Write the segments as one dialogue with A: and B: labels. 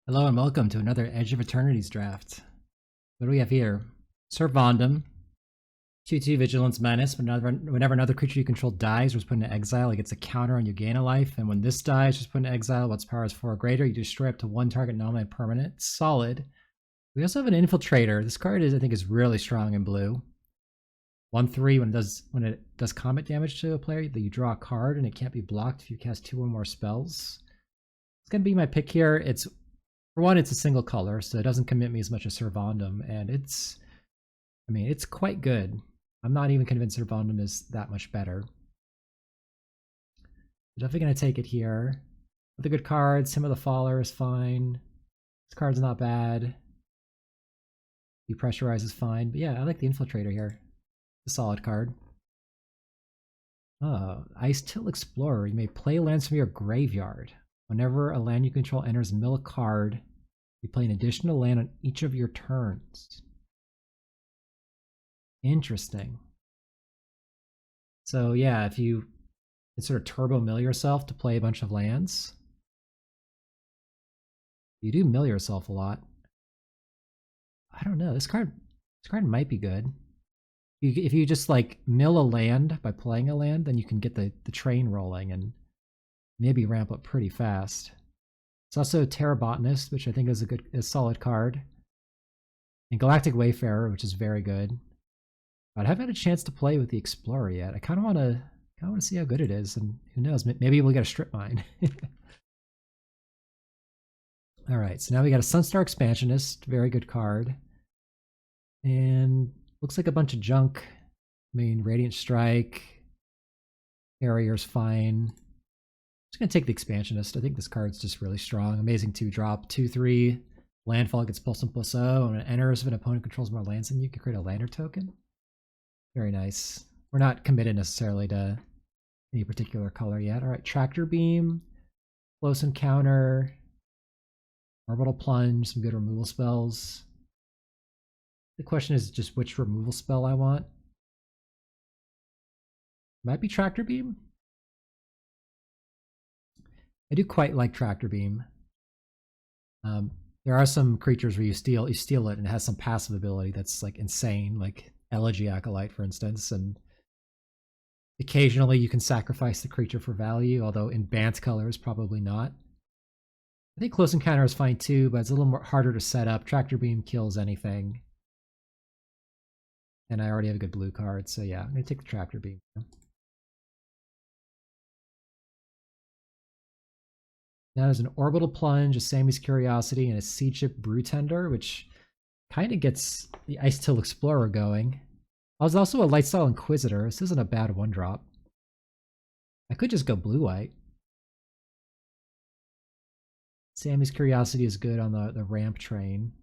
A: Hello and welcome to another Edge of Eternities draft. What do we have here? Servandum, 2/2 Vigilance Menace. Whenever another creature you control dies or is put into exile, it gets a counter and you gain a life. And when this dies, just put into exile, what's power is 4 or greater, you destroy up to one target non-land permanent. Solid. We also have an Infiltrator. This card I think is really strong in blue. 1/3 when it does combat damage to a player, you draw a card and it can't be blocked if you cast 2 or more spells. It's gonna be my pick here. For one, it's a single color, so it doesn't commit me as much as Servandum, and it's quite good. I'm not even convinced Servandum is that much better. I'm definitely going to take it here. With the good cards, Hymn of the Faller is fine. This card's not bad. Depressurize is fine, but yeah, I like the Infiltrator here. It's a solid card. Ice Till Explorer. You may play lands from your graveyard. Whenever a land you control enters mill a card, you play an additional land on each of your turns. Interesting. So yeah, if you can sort of turbo mill yourself to play a bunch of lands, you do mill yourself a lot. I don't know. This card might be good. If you just like mill a land by playing a land, then you can get the train rolling and maybe ramp up pretty fast. It's also Terra Botanist, which I think is a solid card, and Galactic Wayfarer, which is very good. But I haven't had a chance to play with the Explorer yet. I kind of want to see how good it is, and who knows, maybe we'll get a strip mine. All right, so now we got a Sunstar Expansionist, very good card, and looks like a bunch of junk. I mean, Radiant Strike, Carrier's fine. I'm just going to take the Expansionist. I think this card's just really strong. Amazing 2-drop, 2/3. Landfall gets +1/+0. And when it enters, if an opponent controls more lands than you can create a lander token. Very nice. We're not committed necessarily to any particular color yet. All right, Tractor Beam, Close Encounter, Orbital Plunge, some good removal spells. The question is just which removal spell I want. Might be Tractor Beam. I do quite like Tractor Beam. There are some creatures where you steal it and it has some passive ability that's like insane, like Elegy Acolyte, for instance, and occasionally you can sacrifice the creature for value, although in Bant colors, probably not. I think Close Encounter is fine too, but it's a little more harder to set up. Tractor Beam kills anything. And I already have a good blue card, so yeah, I'm going to take the Tractor Beam. Now there's an Orbital Plunge, a Sammy's Curiosity, and a Sea Chip Brewtender, which kind of gets the Ice Till Explorer going. I was also a Lightstyle Inquisitor. This isn't a bad 1-drop. I could just go blue-white. Sammy's Curiosity is good on the ramp train.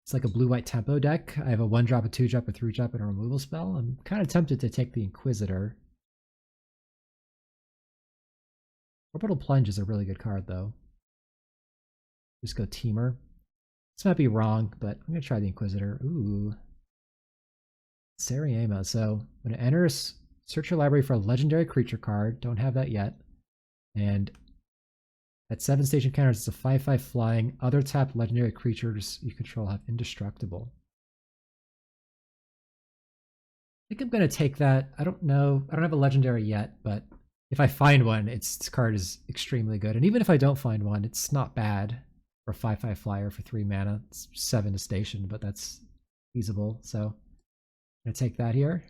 A: It's like a blue-white tempo deck. I have a 1-drop, a 2-drop, a 3-drop, and a removal spell. I'm kind of tempted to take the Inquisitor. Orbital Plunge is a really good card, though. Just go Teamer. This might be wrong, but I'm going to try the Inquisitor. Ooh. Seriema. So when it enters, search your library for a legendary creature card. Don't have that yet. And at 7 station counters, it's a 5/5 flying. Other tapped legendary creatures you control have indestructible. I think I'm going to take that. I don't know. I don't have a legendary yet, but if I find one, this card is extremely good. And even if I don't find one, it's not bad for a 5/5 flyer for 3 mana. It's 7 to station, but that's feasible. So I'm going to take that here.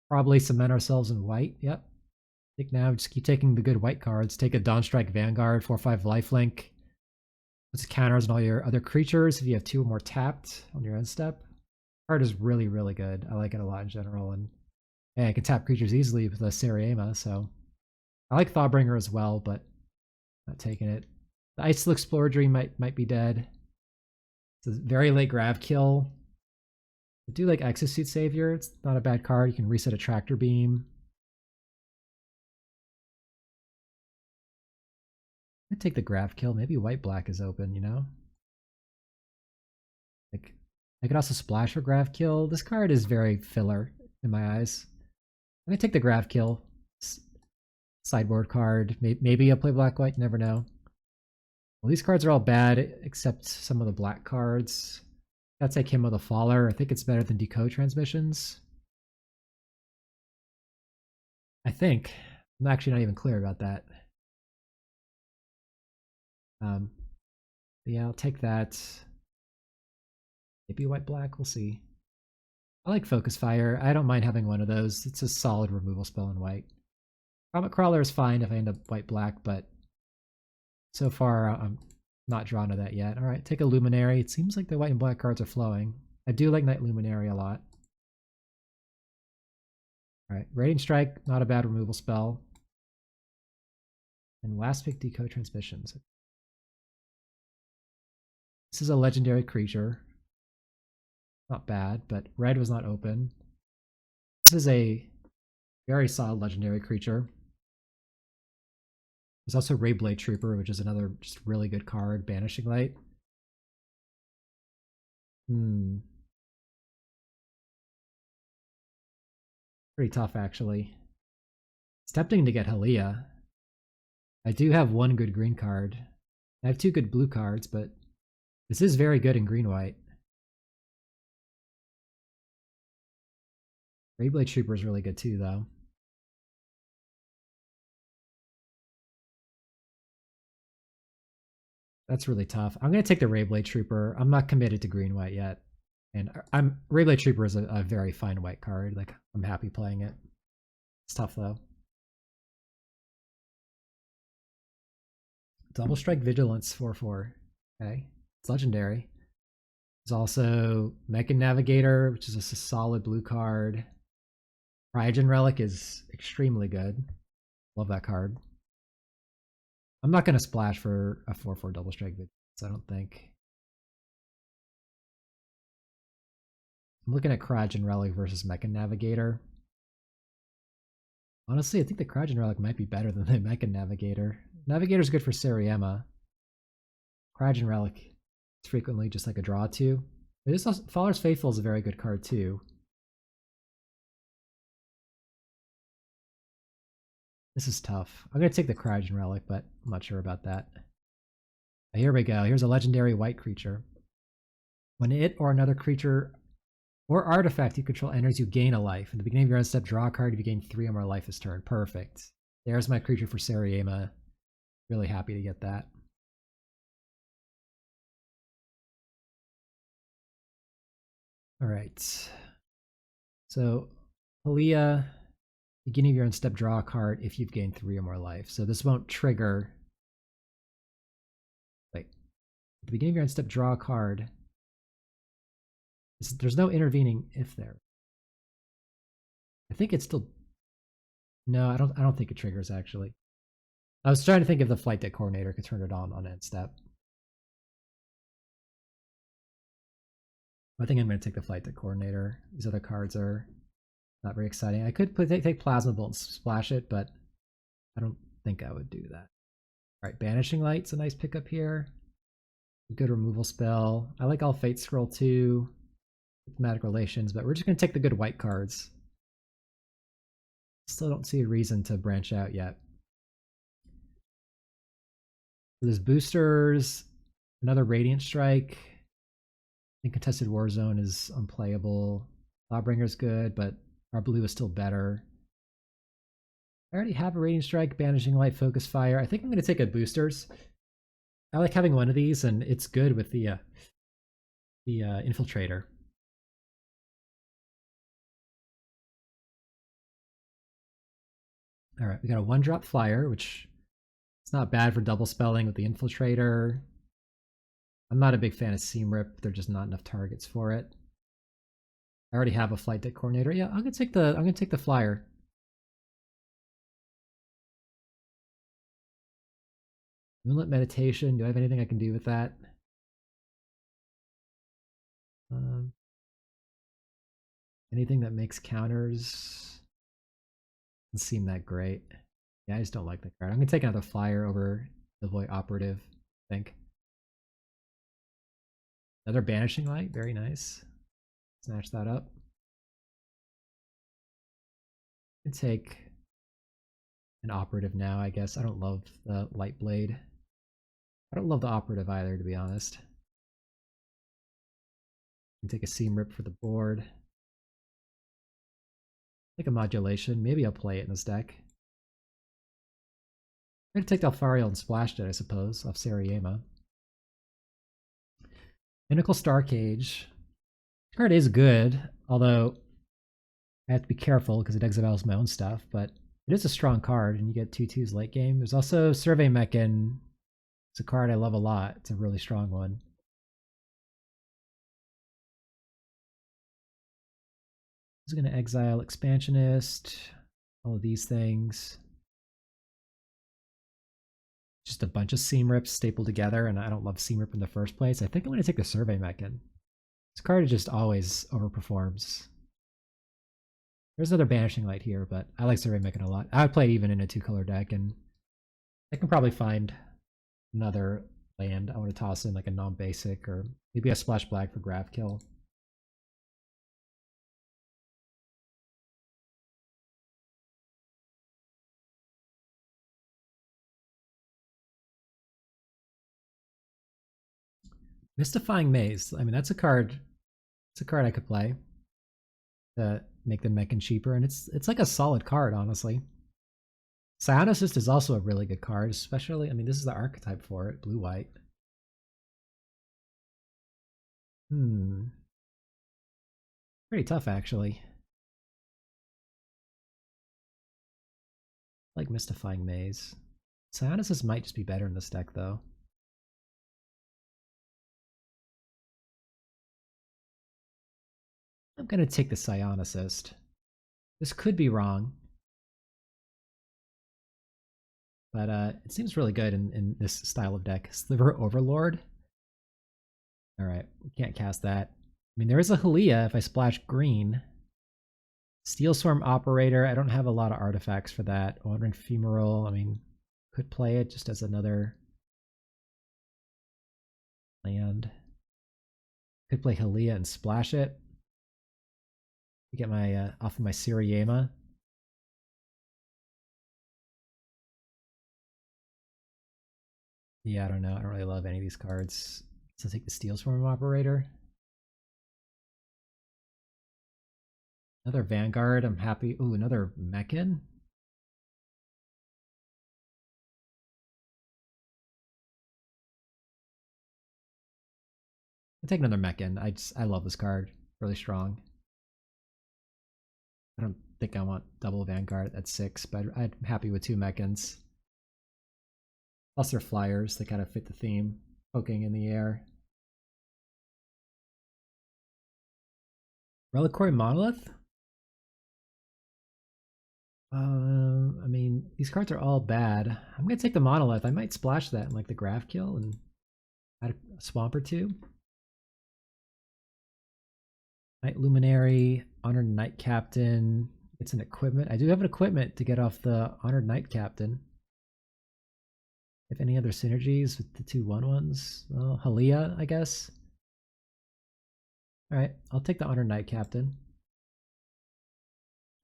A: Probably cement ourselves in white. Yep. I think now just keep taking the good white cards. Take a Dawnstrike Vanguard, 4/5 lifelink. Puts counters on all your other creatures if you have 2 or more tapped on your end step. Card is really, really good. I like it a lot in general. And I can tap creatures easily with the Seriema, so I like Thawbringer as well, but not taking it. The Ice Till Explorer Dream might be dead. It's a very late grab kill. I do like Exosuit Savior. It's not a bad card. You can reset a Tractor Beam. I'm gonna take the grab kill. Maybe white-black is open, you know? Like, I could also splash for grab kill. This card is very filler in my eyes. I'm gonna take the grab kill. sideboard card. Maybe I'll play black-white, never know. Well, these cards are all bad, except some of the black cards. I'll take Hymn of the Faller. I think it's better than Decode Transmissions. I think. I'm actually not even clear about that. Yeah, I'll take that. Maybe white-black, we'll see. I like Focus Fire. I don't mind having one of those. It's a solid removal spell in white. Comet Crawler is fine if I end up white-black, but so far I'm not drawn to that yet. Alright, take a Luminary. It seems like the white and black cards are flowing. I do like Night Luminary a lot. Alright, Radiant Strike, not a bad removal spell. And last pick, Decode Transmissions. This is a legendary creature. Not bad, but red was not open. This is a very solid legendary creature. There's also Rayblade Trooper, which is another just really good card. Banishing Light. Pretty tough, actually. It's tempting to get Halia. I do have one good green card. I have two good blue cards, but this is very good in green-white. Rayblade Trooper is really good too, though. That's really tough. I'm going to take the Rayblade Trooper. I'm not committed to green-white yet. And Rayblade Trooper is a very fine white card. Like, I'm happy playing it. It's tough, though. Double Strike Vigilance 4/4. Okay. It's legendary. There's also Mechan Navigator, which is a solid blue card. Cryogen Relic is extremely good. Love that card. I'm not going to splash for a 4/4 Double Strike Vigilance, I don't think. I'm looking at Cryogen Relic versus Mechan Navigator. Honestly, I think the Cryogen Relic might be better than the Mechan Navigator. Navigator's good for Sariema. Cryogen Relic is frequently just like a draw 2. It is also, Faller's Faithful is a very good card too. This is tough. I'm going to take the Cryogen Relic, but I'm not sure about that. Here we go. Here's a legendary white creature. When it or another creature or artifact you control enters, you gain a life. At the beginning of your end step, draw a card. If you gain 3 or more life this turn. Perfect. There's my creature for Sariema. Really happy to get that. Alright. So, Halia, beginning of your end step, draw a card if you've gained 3 or more life. So this won't trigger. Wait. At the beginning of your end step, draw a card. There's no intervening if there. I think it's still. No, I don't think it triggers actually. I was trying to think if the Flight Deck Coordinator could turn it on end step. I think I'm going to take the Flight Deck Coordinator. These other cards are not very exciting. I could take Plasma Bolt and splash it, but I don't think I would do that. All right, Banishing Light's a nice pickup here. Good removal spell. I like all Fate Scroll too. Diplomatic Relations, but we're just going to take the good white cards. Still don't see a reason to branch out yet. There's boosters, another Radiant Strike. I think Contested Warzone is unplayable. Lawbringer's good, but our blue is still better. I already have a Radiant Strike, Banishing Light, Focus Fire. I think I'm going to take a boosters. I like having one of these, and it's good with the Infiltrator. All right, we got a 1-drop flyer, which is not bad for double spelling with the Infiltrator. I'm not a big fan of Seam Rip. There're just not enough targets for it. I already have a Flight Deck Coordinator. Yeah, I'm gonna take the flyer. Moonlit Meditation. Do I have anything I can do with that? Anything that makes counters doesn't seem that great. Yeah, I just don't like the card. I'm gonna take another flyer over the Void Operative, I think. Another Banishing Light, very nice. Snatch that up. And take an operative now, I guess. I don't love the light blade. I don't love the operative either, to be honest. Can take a seam rip for the board. Take a modulation. Maybe I'll play it in this deck. I'm gonna take Alfariel and splashed it, I suppose, off Sariema. Pinnacle Star Cage. This card is good, although I have to be careful because it exiles my own stuff, but it is a strong card, and you get 2/2s late game. There's also Survey Mechan. It's a card I love a lot. It's a really strong one. This is going to exile Expansionist, all of these things. Just a bunch of seam rips stapled together, and I don't love seam rip in the first place. I think I'm going to take the Survey Mechan. This card just always overperforms. There's another Banishing Light here, but I like Survey Mechan a lot. I would play it even in a 2-color deck, and I can probably find another land I want to toss in, like a non-basic, or maybe a Splash Black for Grav Kill. Mystifying Maze. I mean, that's a card. It's a card I could play to make the Mechan cheaper, and it's like a solid card, honestly. Psionicist is also a really good card, especially, I mean, this is the archetype for it, blue-white. Pretty tough, actually. I like Mystifying Maze. Psionicist might just be better in this deck, though. I'm going to take the Psionicist. This could be wrong, but it seems really good in this style of deck. Sliver Overlord. All right, we can't cast that. I mean, there is a Halia if I splash green. Steel Swarm Operator. I don't have a lot of artifacts for that. Wandering Femoral. I mean, could play it just as another land. Could play Halia and splash it. Get my off of my Siriema. Yeah, I don't know. I don't really love any of these cards. So I'll take the Steel Swarm Operator. Another Vanguard. I'm happy. Ooh, another Mechan. I'll take another Mechan. I love this card. Really strong. I don't think I want double Vanguard at 6, but I'm happy with 2 Mechans. Plus they're flyers. They kind of fit the theme. Poking in the air. Reliquary Monolith? I mean, these cards are all bad. I'm gonna take the Monolith. I might splash that in like the Grav Kill and add a swamp or two. Night Luminary, Honored Knight Captain. It's an equipment. I do have an equipment to get off the Honored Knight Captain. If any other synergies with the 2 1/1s? Well, Halia, I guess. Alright, I'll take the Honored Knight Captain.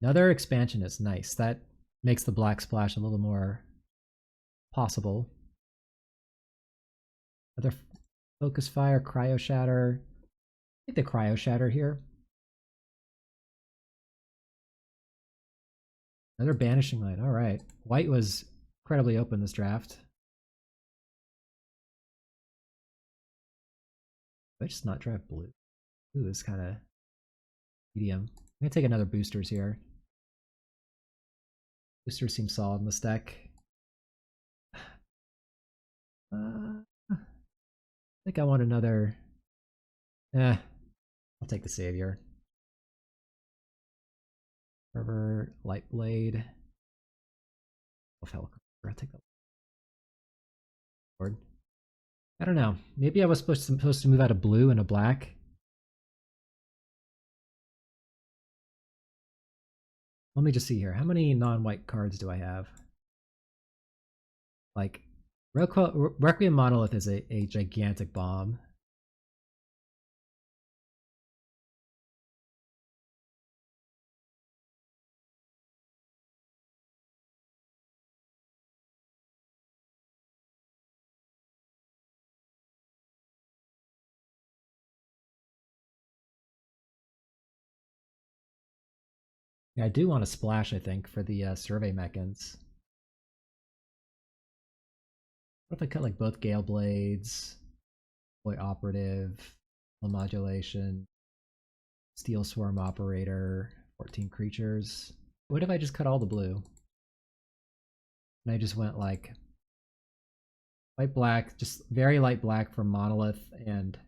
A: Another Expansionist. Nice. That makes the black splash a little more possible. Another Focus Fire, Cryo Shatter. I think the Cryo Shatter here. Another Banishing Light. Alright. White was incredibly open this draft. I just not draft blue. Blue is kind of medium. I'm gonna take another boosters here. Boosters seem solid in this deck. I think I want another. I'll take the Savior. Fervor, Light Blade. Helicopter. I'll take that. Board. I don't know. Maybe I was supposed to move out of blue and a black. Let me just see here. How many non-white cards do I have? Like, Requiem Monolith is a gigantic bomb. Yeah, I do want to splash, I think, for the survey mechans. What if I cut like both Gale Blades, Boy Operative, Hull Modulation, Steel Swarm Operator, 14 creatures? What if I just cut all the blue? And I just went like white black, just very light black for Monolith and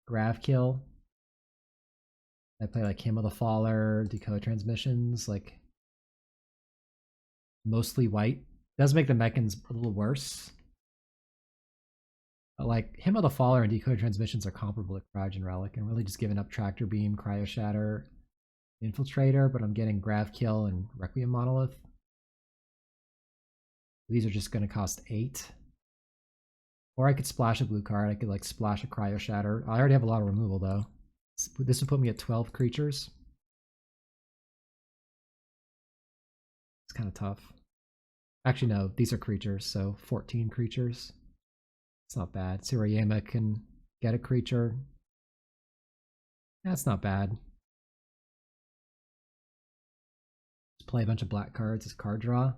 A: Grav Kill. I play like Hymn of the Faller, Decode Transmissions, like mostly white. Does make the mechans a little worse. But like Hymn of the Faller and Decode Transmissions are comparable to Cryogen Relic, and really just giving up Tractor Beam, Cryo Shatter, Infiltrator, but I'm getting Grav Kill and Requiem Monolith. These are just going to cost 8. Or I could splash a blue card. I could like splash a Cryo Shatter. I already have a lot of removal though. This would put me at 12 creatures. It's kind of tough. Actually, no, these are creatures, so 14 creatures. It's not bad. Tsurayama can get a creature. That's not bad. Just play a bunch of black cards as card draw.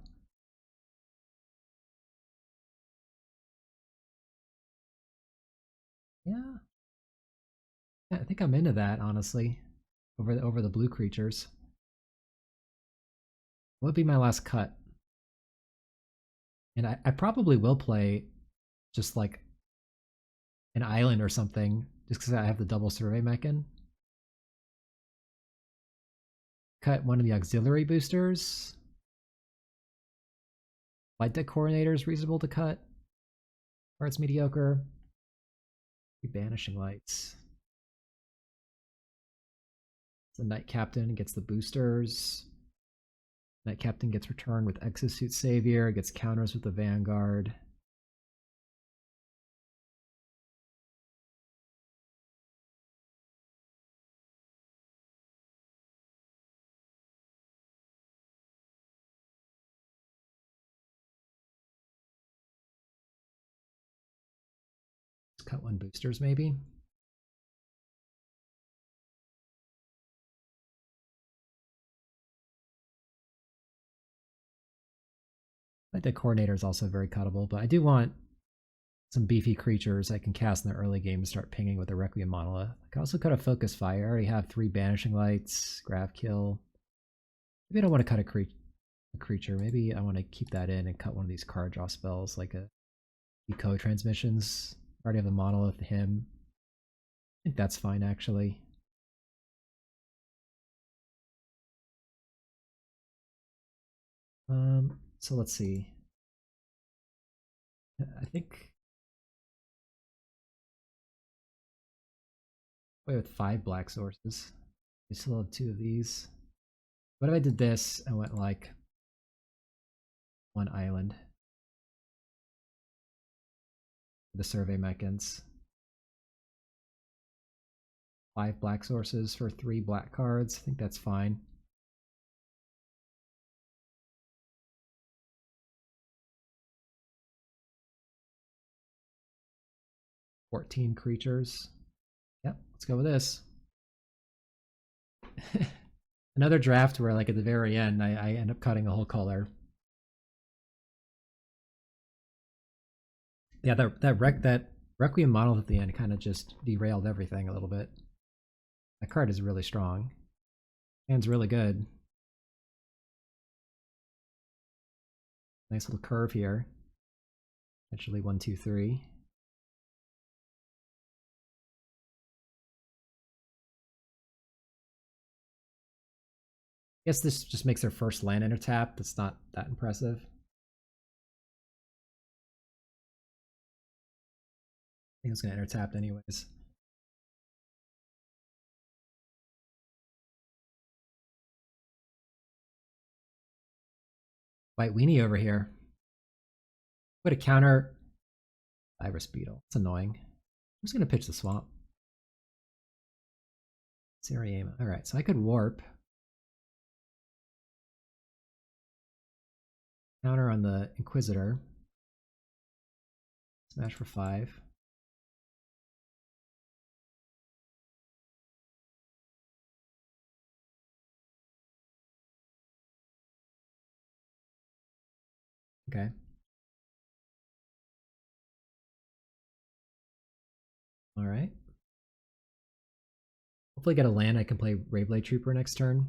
A: Yeah. I think I'm into that, honestly. Over the blue creatures. What would be my last cut? And I probably will play just like an island or something, just because I have the double survey mechan. Cut one of the auxiliary boosters. Light deck coordinator is reasonable to cut. Or it's mediocre. Banishing lights. The Knight Captain gets the boosters. Knight Captain gets returned with Exosuit Savior, gets counters with the Vanguard. Let's cut one boosters maybe. Like the Coordinator is also very cuttable, but I do want some beefy creatures I can cast in the early game and start pinging with a Requiem Monolith. I can also cut a Focus Fire. I already have 3 Banishing Lights, Grav Kill. Maybe I don't want to cut a creature. Maybe I want to keep that in and cut one of these card draw spells like a Eco Transmissions. I already have the Monolith, him. I think that's fine actually. So let's see. I think wait with 5 black sources. We still have 2 of these. What if I did this and went like 1 island? The survey mechans. 5 black sources for 3 black cards. I think that's fine. $14 creatures. Yep, let's go with this. Another draft where like at the very end I end up cutting a whole color. Yeah, that Requiem Monolith at the end kind of just derailed everything a little bit. That card is really strong. Hand's really good. Nice little curve here. Actually 1, 2, 3. I guess this just makes their first land enter tap. That's not that impressive. I think it's going to enter tapped anyways. White weenie over here. Put a counter Iris Beetle. It's annoying. I'm just going to pitch the swamp. Tsurayama. Alright, so I could warp. Counter on the Inquisitor. Smash for 5. Okay. All right. Hopefully get a land I can play Rayblade Trooper next turn.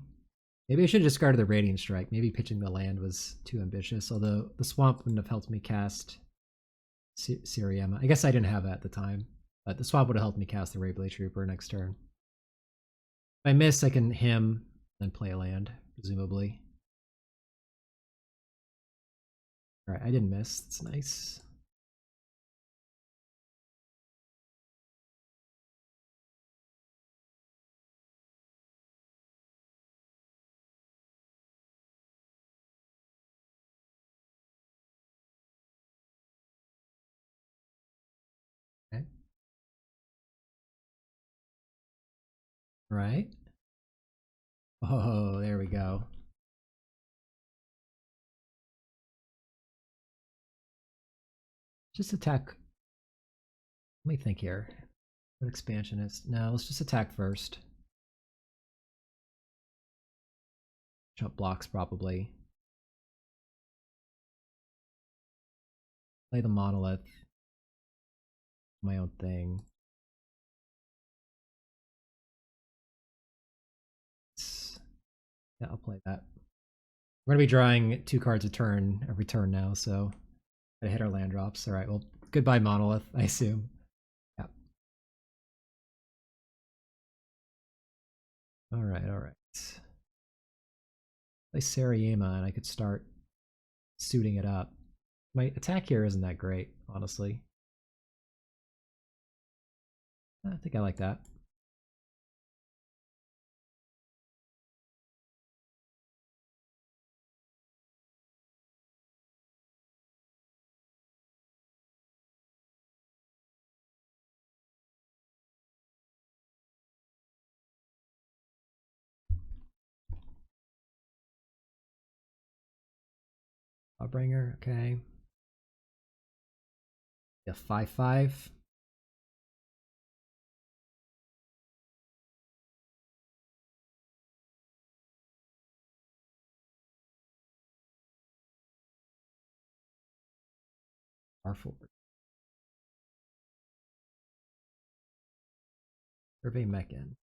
A: Maybe I should have discarded the Radiant Strike. Maybe pitching the land was too ambitious, although the swamp wouldn't have helped me cast Siriema. I guess I didn't have that at the time, but the swamp would have helped me cast the Rayblade Trooper next turn. If I miss, I can him, then play a land, presumably. Alright, I didn't miss. That's nice. Okay. Right. Oh, there we go. Just attack. Let me think here. What expansionist? No, let's just attack first. Jump blocks probably. Play the monolith. My own thing. Yeah, I'll play that. We're gonna be drawing 2 cards a turn every turn now, so gotta hit our land drops. All right, well, goodbye monolith, I assume. Yeah. All right, all right. Play Sariema, and I could start suiting it up. My attack here isn't that great, honestly. I think I like that. Lawbringer, okay. Yeah, 5/5. R4. Survey Mechan.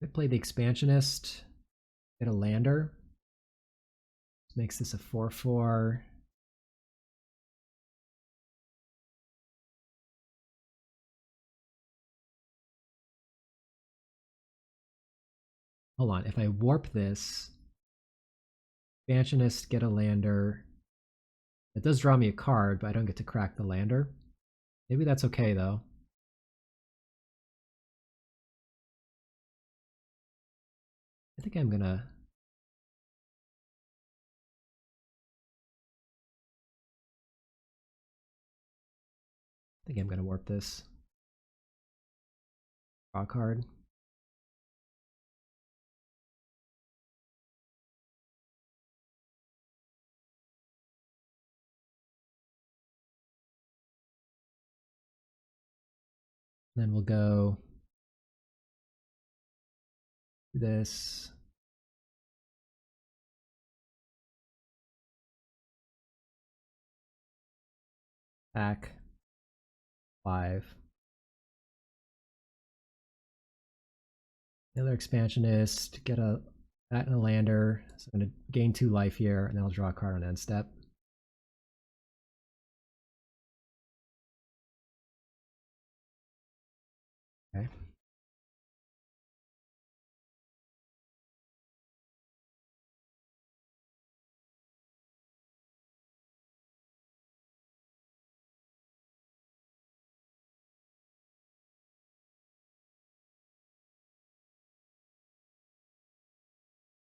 A: I play the Expansionist. Get a lander. This makes this a 4/4. Hold on, if I warp this, Expansionist, get a lander. It does draw me a card, but I don't get to crack the lander. Maybe that's okay, though. I think I'm gonna... warp this. Draw a card. Then we'll go this. Back. 5. The other Expansionist, get a that and a lander. So I'm going to gain 2 life here, and then I'll draw a card on end step. Okay.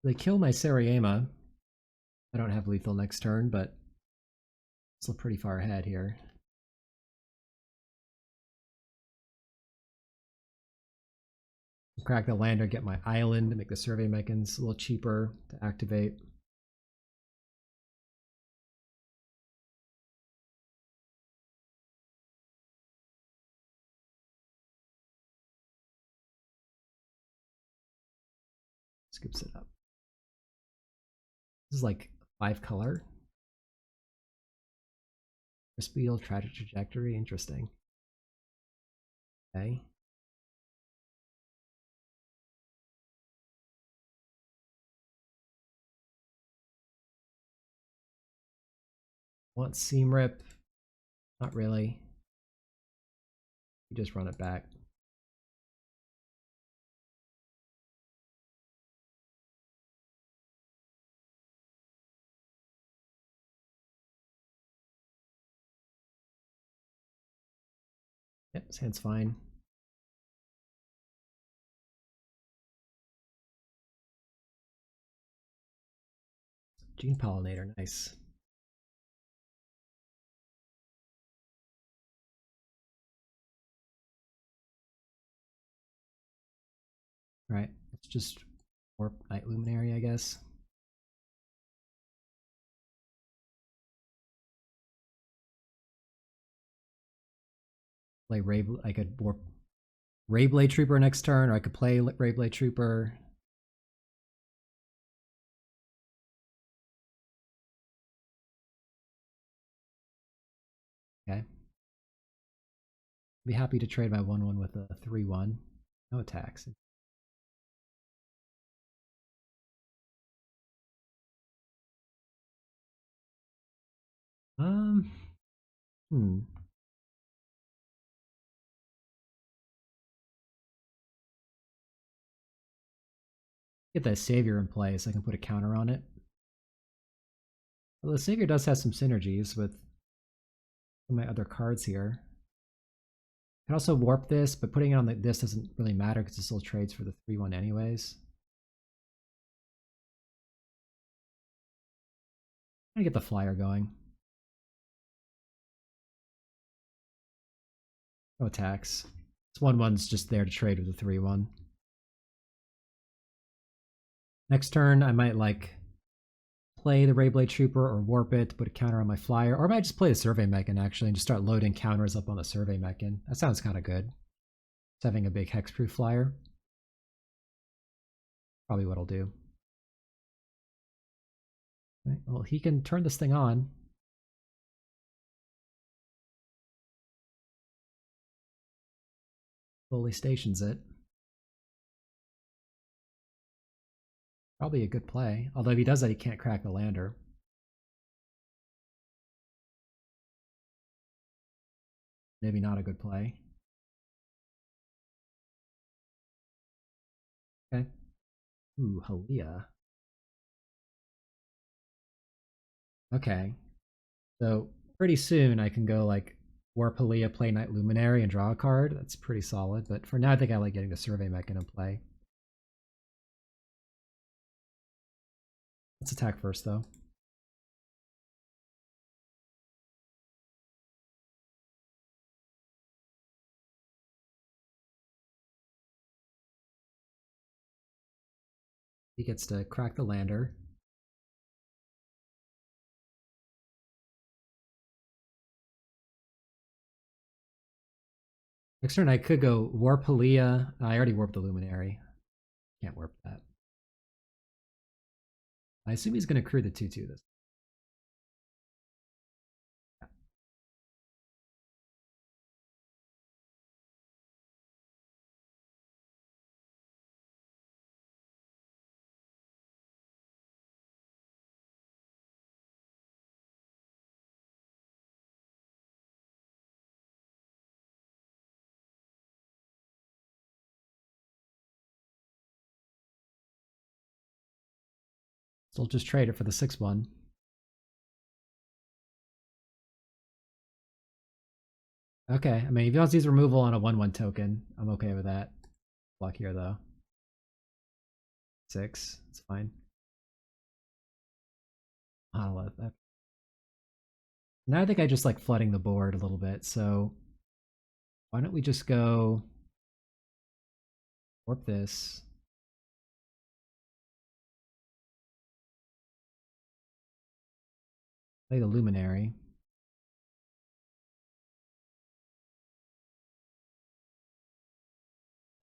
A: They kill my Sariema. I don't have lethal next turn, but still pretty far ahead here. Crack the lander, get my island to make the survey mechans a little cheaper to activate. Skips it up. This is like 5 color. Crisp wheel, tragic trajectory, interesting. Okay. Want seam rip? Not really. You just run it back. Yep, this hand's fine. Gene pollinator, nice. All right, let's just warp Night Luminary, I guess. Play Ray. I could warp Rayblade Trooper next turn, or I could play Rayblade Trooper. Okay. Be happy to trade my 1/1 with a 3/1. No attacks. Um. Hmm. Get that Savior in play so I can put a counter on it. Well, the Savior does have some synergies with some of my other cards here. I can also warp this, but putting it on this doesn't really matter because it still trades for the 3/1 anyways. I'm gonna get the flyer going. No attacks. This 1/1's just there to trade with the 3/1. Next turn, I might like play the Rayblade Trooper or warp it, put a counter on my flyer, or I might just play the Survey Mechan actually and just start loading counters up on the Survey Mechan. That sounds kind of good. Just having a big hexproof flyer. Probably what I'll do. Right, well, he can turn this thing on. Fully stations it. Probably a good play. Although if he does that, he can't crack the lander. Maybe not a good play. Okay. Ooh, Halia. Okay. So pretty soon I can go like Warp Halia, play Night Luminary, and draw a card. That's pretty solid. But for now, I think I like getting the Survey Mechan in play. Let's attack first, though. He gets to crack the lander. Next turn, I could go Warp Halia. I already warped the Luminary. Can't warp that. I assume he's going to crew the 2/2 this. So I'll just trade it for the 6/1. Okay, I mean, if he wants to use removal on a 1/1 token, I'm okay with that. Block here, though. 6, it's fine. Monolith. Okay. Now I think I just like flooding the board a little bit, so why don't we just go warp this. Play the Luminary.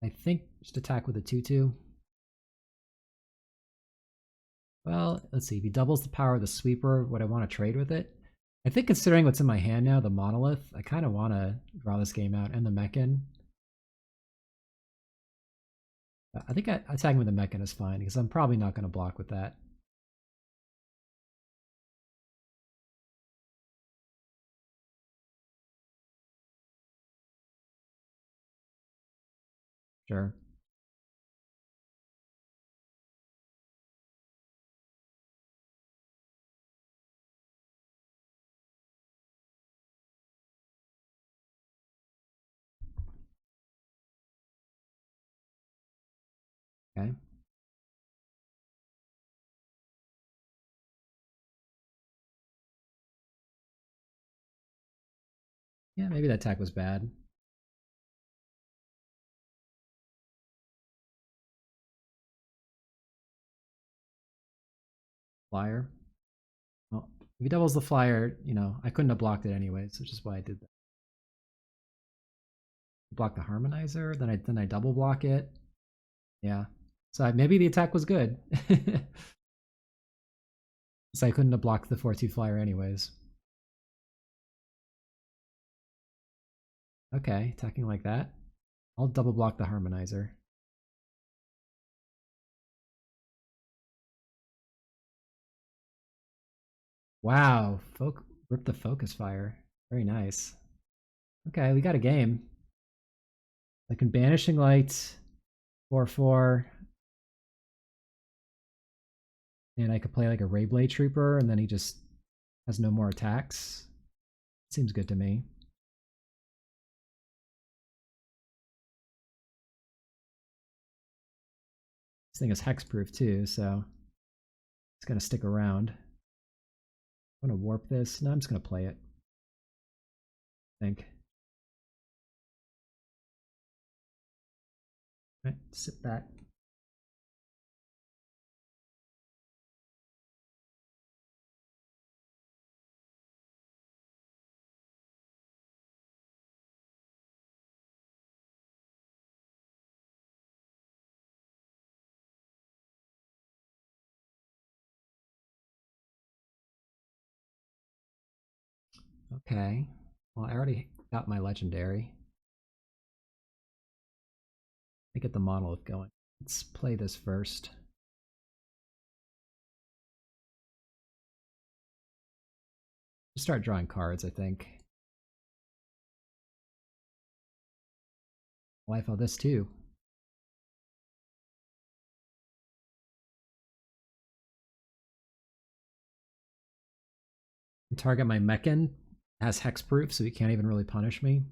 A: I think just attack with a 2/2. Well, let's see. If he doubles the power of the sweeper, would I want to trade with it? I think considering what's in my hand now, the monolith, I kind of want to draw this game out and the mechan. I think attacking with the mechan is fine because I'm probably not going to block with that. Sure. Okay. Yeah, maybe that attack was bad. Flyer. Well, if he doubles the flyer, I couldn't have blocked it anyways, which is why I did that. Block the harmonizer, then I double block it. Yeah. So maybe the attack was good. So I couldn't have blocked the 4-2 flyer anyways. Okay, attacking like that. I'll double block the harmonizer. Wow, rip the focus fire. Very nice. Okay, we got a game. I can Banishing Light, 4/4, and I could play like a Rayblade Trooper, and then he just has no more attacks. Seems good to me. This thing is hexproof too, so it's gonna stick around. I'm gonna warp this. No, I'm just gonna play it. I think. Right, sit that. Okay. Well, I already got my legendary. Let me get the monolith going. Let's play this first. Start drawing cards, I think. Life of this too. Target my mechan has hexproof, so he can't even really punish me.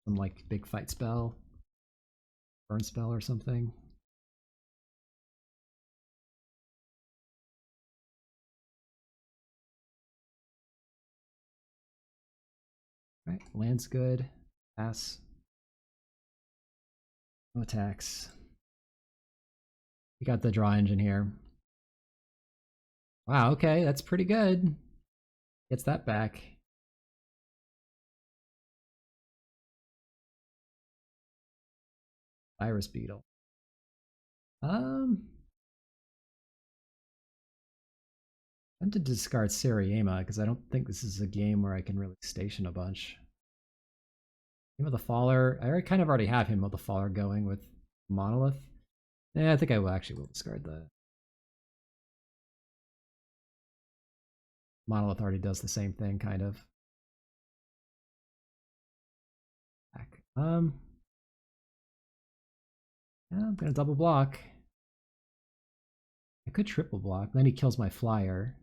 A: Some like big fight spell, burn spell or something. Right, land's good. Pass. No attacks. We got the draw engine here. Wow, okay, that's pretty good. Gets that back. Virus Beetle. I'm to discard Seriema because I don't think this is a game where I can really station a bunch. Him with the Faller. I kind of already have him with the Faller going with Monolith. Yeah, I think I will discard the Monolith already does the same thing, kind of. Back. Yeah, I'm gonna double block. I could triple block. Then he kills my flyer.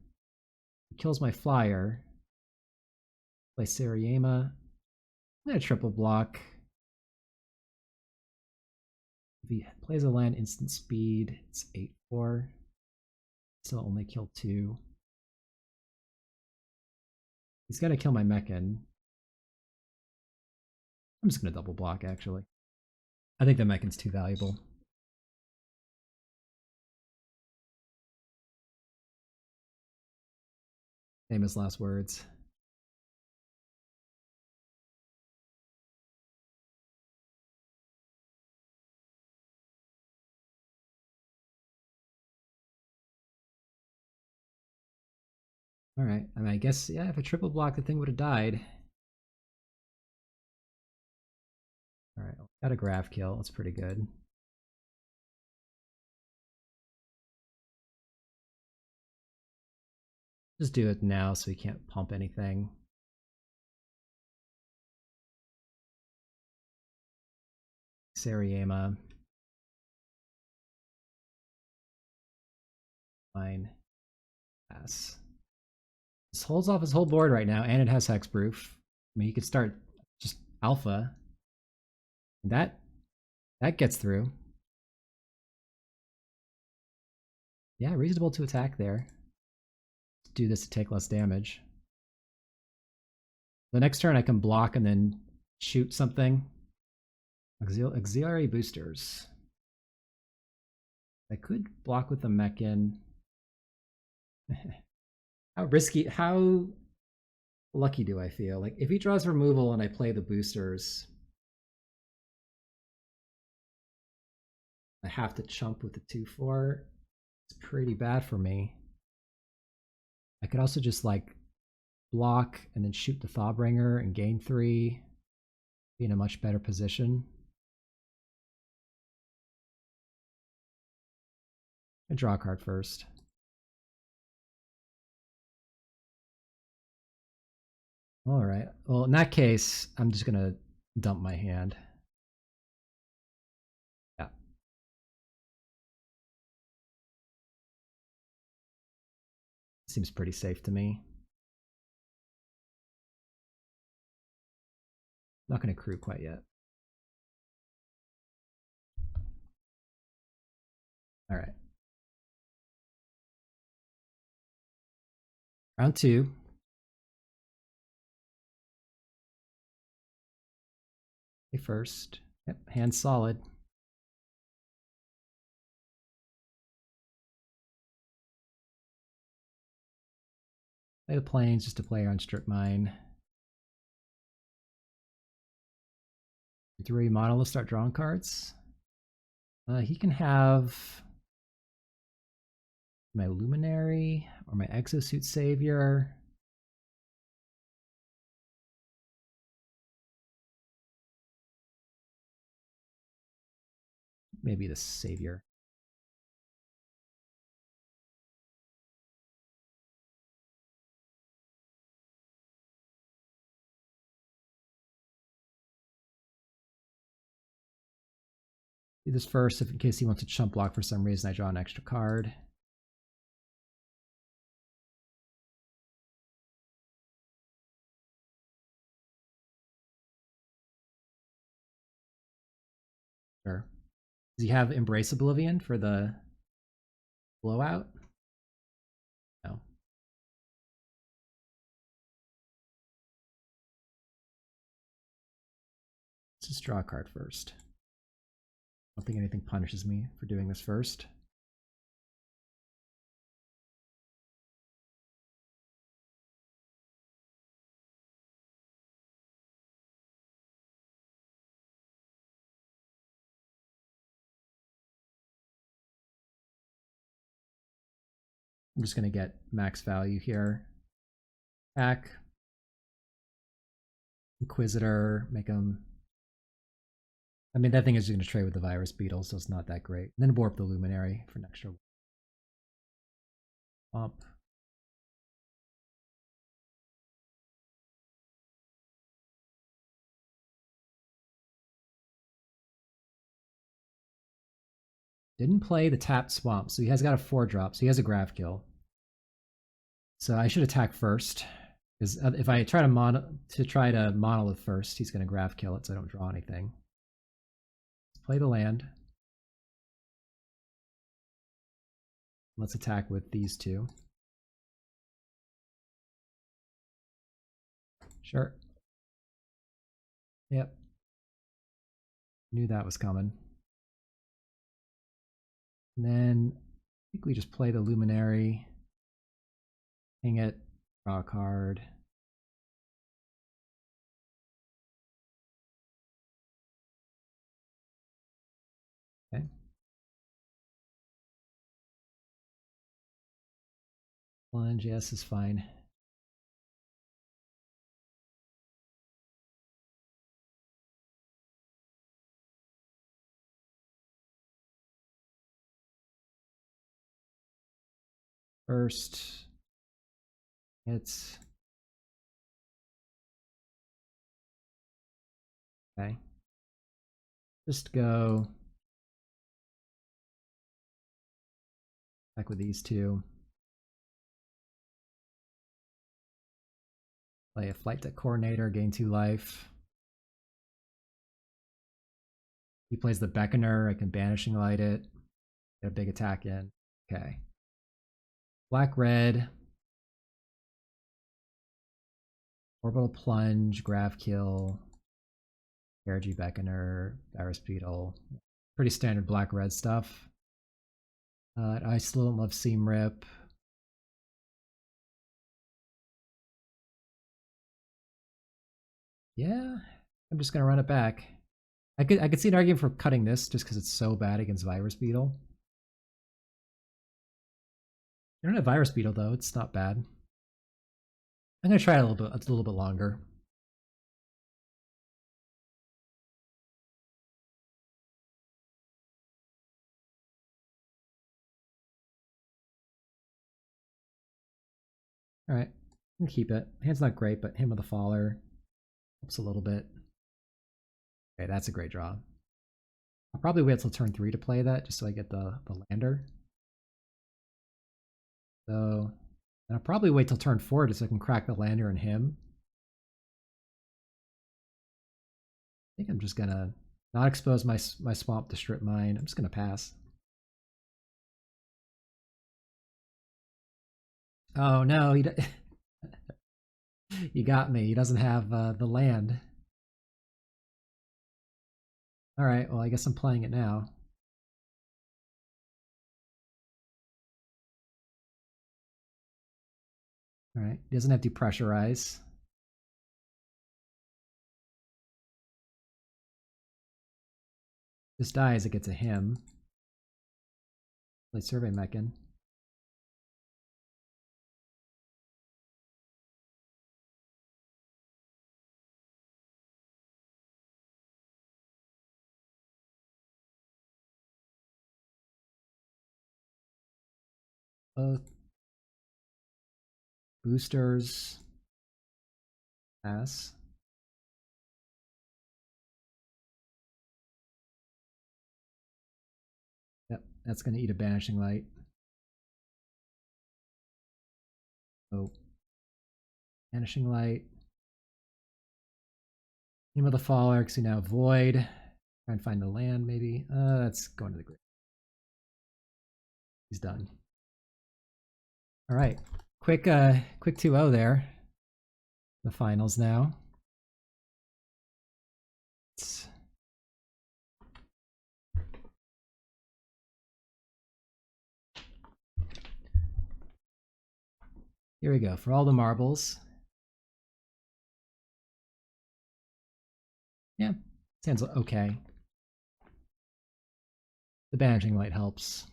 A: He kills my flyer. Play Seriema. I'm gonna triple block. If he plays a land instant speed, it's 8/4. Still only kill 2. He's gonna kill my mechan. I'm just gonna double block actually. I think the mechan's too valuable. Famous last words. Alright, I mean, I guess, yeah, if I triple block, the thing would have died. Alright, got a graph kill. That's pretty good. Just do it now so we can't pump anything. Sariyama. Fine. Pass. This holds off his whole board right now, and it has hexproof. I mean, you could start just alpha. That gets through. Yeah, reasonable to attack there. Do this to take less damage. The next turn I can block and then shoot something. Auxiliary boosters. I could block with the Mechan. How risky, how lucky do I feel? Like, if he draws removal and I play the boosters, I have to chump with the 2/4. It's pretty bad for me. I could also just, like, block and then shoot the Thawbringer and gain 3. Be in a much better position. I draw a card first. Alright, well, in that case, I'm just gonna dump my hand. Yeah. Seems pretty safe to me. Not gonna crew quite yet. Alright. Round 2. First. Yep, hand solid. Play the planes just to play on strip mine. 3 monolith, start drawing cards. He can have my Luminary or my Exosuit Savior. Maybe the Savior. Do this first if in case he wants to chump block for some reason I draw an extra card. Sure. Does he have Embrace Oblivion for the blowout? No. Let's just draw a card first. I don't think anything punishes me for doing this first. I'm just going to get max value here. Back. Inquisitor, make him... I mean, that thing is just going to trade with the Virus Beetle, so it's not that great. And then warp the Luminary for an extra bump. Didn't play the tapped Swamp, so he has got a 4-drop, so he has a Grav Kill. So I should attack first. Because if I try to monolith first, he's going to Grav Kill it, so I don't draw anything. Let's play the land. Let's attack with these 2. Sure. Yep. Knew that was coming. And then I think we just play the Luminary. Hang it. Draw a card. Okay. Plunge, yes, is fine. First, it's okay. Just go back with these two. Play a flight deck coordinator, gain 2 life. He plays the Beckoner, I can Banishing Light it. Get a big attack in. Okay. Black red. Orbital Plunge, Grav Kill, Carriagey Beckoner, Virus Beetle. Pretty standard black red stuff. I still don't love Seam Rip. Yeah, I'm just gonna run it back. I could see an argument for cutting this just because it's so bad against Virus Beetle. I don't have Virus Beetle though, it's not bad. I'm gonna try it a little bit longer. Alright, I'm gonna keep it. Hand's not great, but Hymn of the Faller helps a little bit. Okay, that's a great draw. I'll probably wait till turn 3 to play that, just so I get the lander. So, and I'll probably wait till turn 4 just so I can crack the lander and him. I think I'm just gonna not expose my swamp to strip mine. I'm just gonna pass. Oh no, he got me. He doesn't have the land. All right, well I guess I'm playing it now. All right, he doesn't have depressurize. This dies, it gets a him. Play Survey Mechan. Boosters. Pass. Yep, that's gonna eat a Banishing Light. Oh. Banishing Light. Hymn of the Faller, because you now Void. Try and find the land, maybe. That's going to the grave. He's done. All right. Quick 2-0 there. The finals now. Here we go. For all the marbles. Yeah, sounds okay. The Banishing Light helps.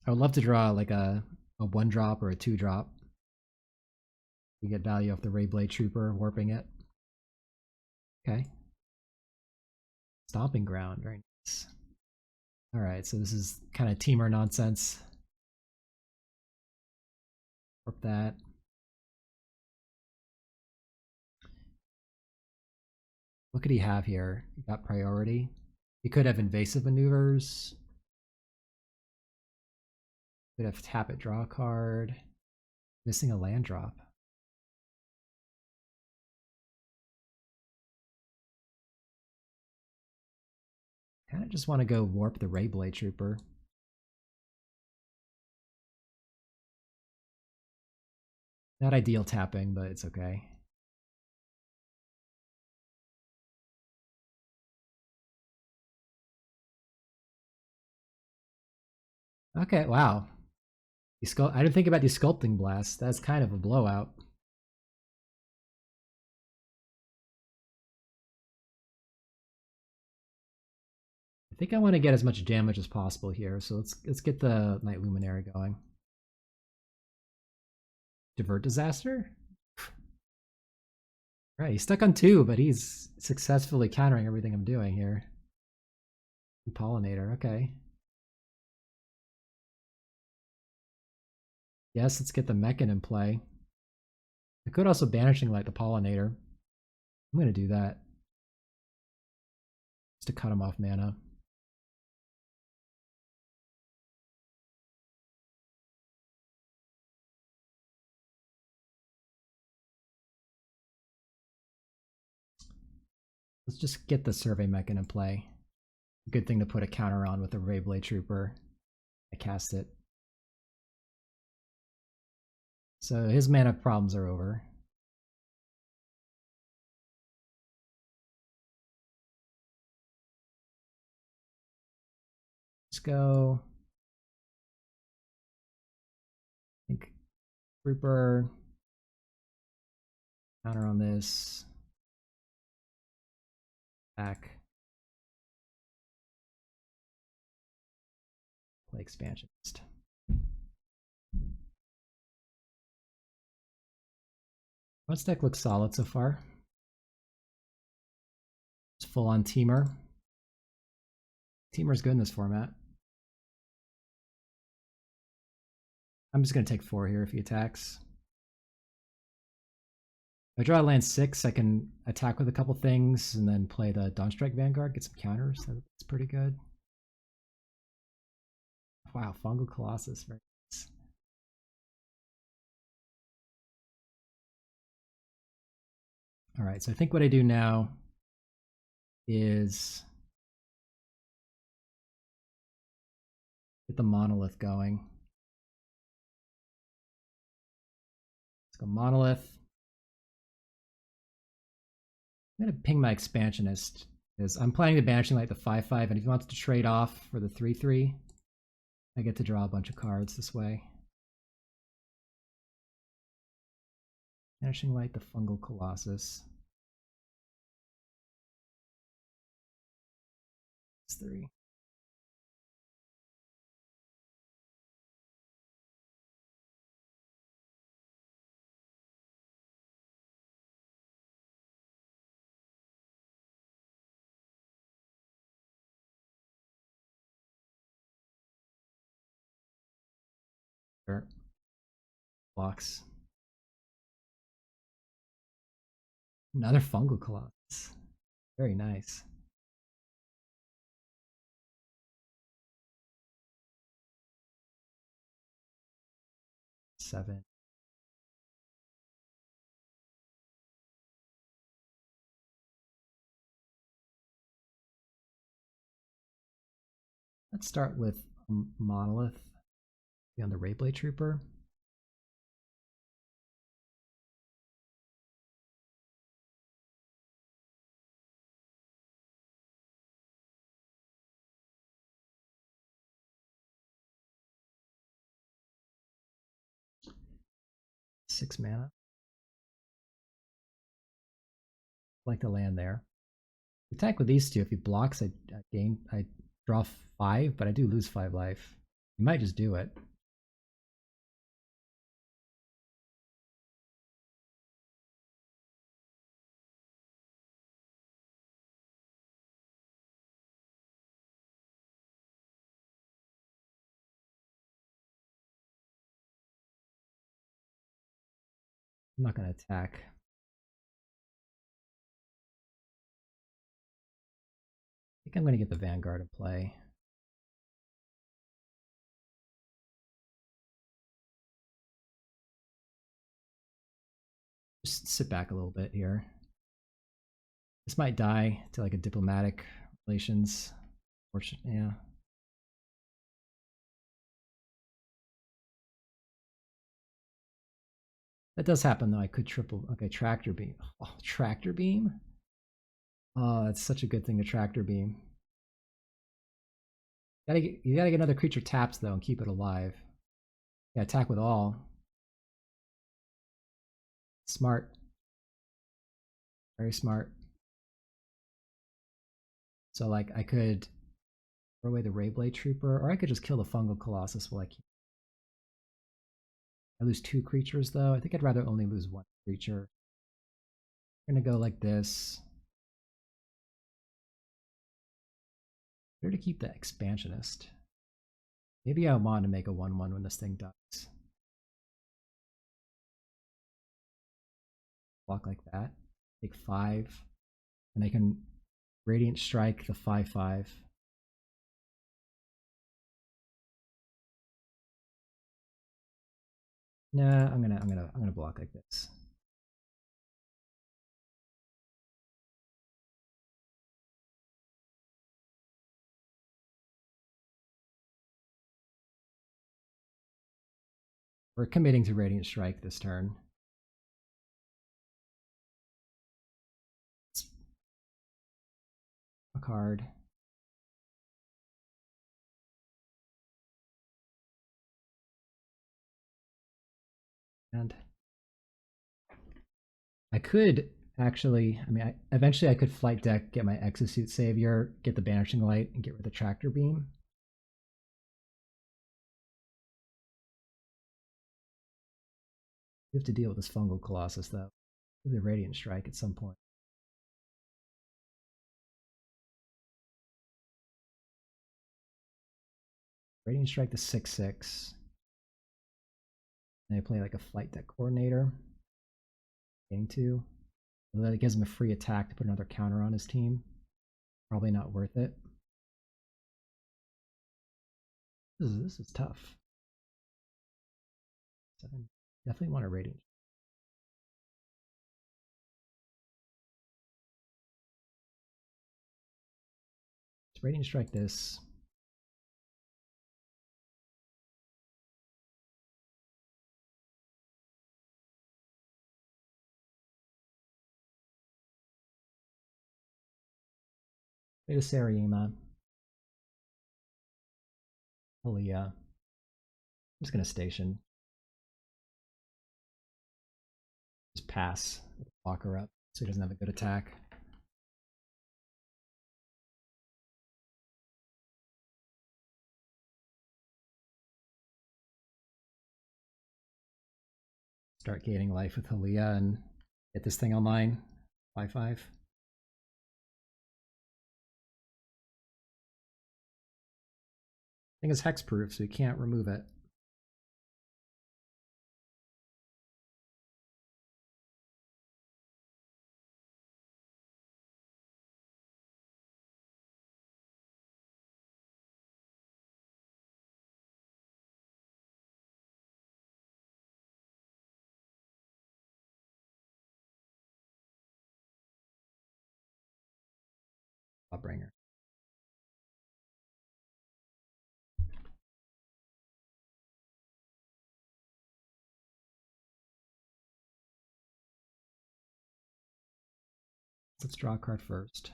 A: I would love to draw like a 1-drop or a 2-drop. You get value off the Rayblade Trooper, warping it. Okay. Stomping Ground, very nice. Alright, so this is kind of teamer nonsense. Warp that. What could he have here? He got priority. He could have invasive maneuvers. Could have tap it, draw a card. Missing a land drop. Kind of just want to go warp the Rayblade Trooper. Not ideal tapping, but it's okay. Okay, wow. I didn't think about the Sculpting Blast. That's kind of a blowout. I think I want to get as much damage as possible here, so let's get the Night Luminary going. Divert Disaster? Right, he's stuck on 2, but he's successfully countering everything I'm doing here. Pollinator, okay. Yes, let's get the Mechan in play. I could also Banishing Light the Pollinator. I'm going to do that. Just to cut him off mana. Let's just get the Survey Mechan in play. Good thing to put a counter on with the Rayblade Trooper. I cast it. So his mana problems are over. Let's go. I think Trooper. Counter on this. Back. Play Expansionist. This deck looks solid so far. It's full on Teamer. Teamer's good in this format. I'm just going to take 4 here if he attacks. If I draw land 6, I can attack with a couple things and then play the Dawnstrike Vanguard, get some counters. That's pretty good. Wow, Fungal Colossus. Very nice. All right, so I think what I do now is get the Monolith going. Let's go Monolith. I'm going to ping my Expansionist because I'm planning to Banishing Light the 5/5, and if he wants to trade off for the 3/3, I get to draw a bunch of cards this way. Banishing Light the Fungal Colossus. It's 3. Sure. Blocks. Another Fungal Colossus. Very nice. Seven. Let's start with Monolith on the Rayblade Trooper. Six mana. Like to land there. Attack with these two. If he blocks, I draw 5, but I do lose 5 life. You might just do it. I'm not going to attack. I think I'm going to get the Vanguard in play. Just sit back a little bit here. This might die to like a diplomatic relations. Yeah. That does happen though. I could triple. Okay, Tractor Beam. Oh, Tractor Beam? Oh, that's such a good thing to Tractor Beam. You gotta get another creature taps though and keep it alive. Yeah, attack with all. Smart. Very smart. So like I could throw away the Rayblade Trooper, or I could just kill the Fungal Colossus while I lose 2 creatures though. I think I'd rather only lose 1 creature. We're gonna go like this. Better to keep the expansionist. Maybe I want to make a 1/1 when this thing dies. Block like that. Take 5. And I can Radiant Strike the 5/5. Nah, I'm gonna block like this. We're committing to Radiant Strike this turn. It's a card. And I could actually, I mean, eventually I could flight deck, get my Exosuit Savior, get the Banishing Light, and get rid of the Tractor Beam. We have to deal with this Fungal Colossus, though. The Radiant Strike at some point. Radiant Strike the 6/6. And I play like a Flight Deck Coordinator. Getting to. That gives him a free attack to put another counter on his team. Probably not worth it. This is tough. 7. Definitely want a Radiant. Let's Radiant Strike this. Play the Sariyama. Aaliyah. I'm just gonna station. Just pass. Lock her up so he doesn't have a good attack. Start gaining life with Aaliyah and get this thing online. 5/5. Thing is hexproof, so you can't remove it. Bringer. Let's draw a card first.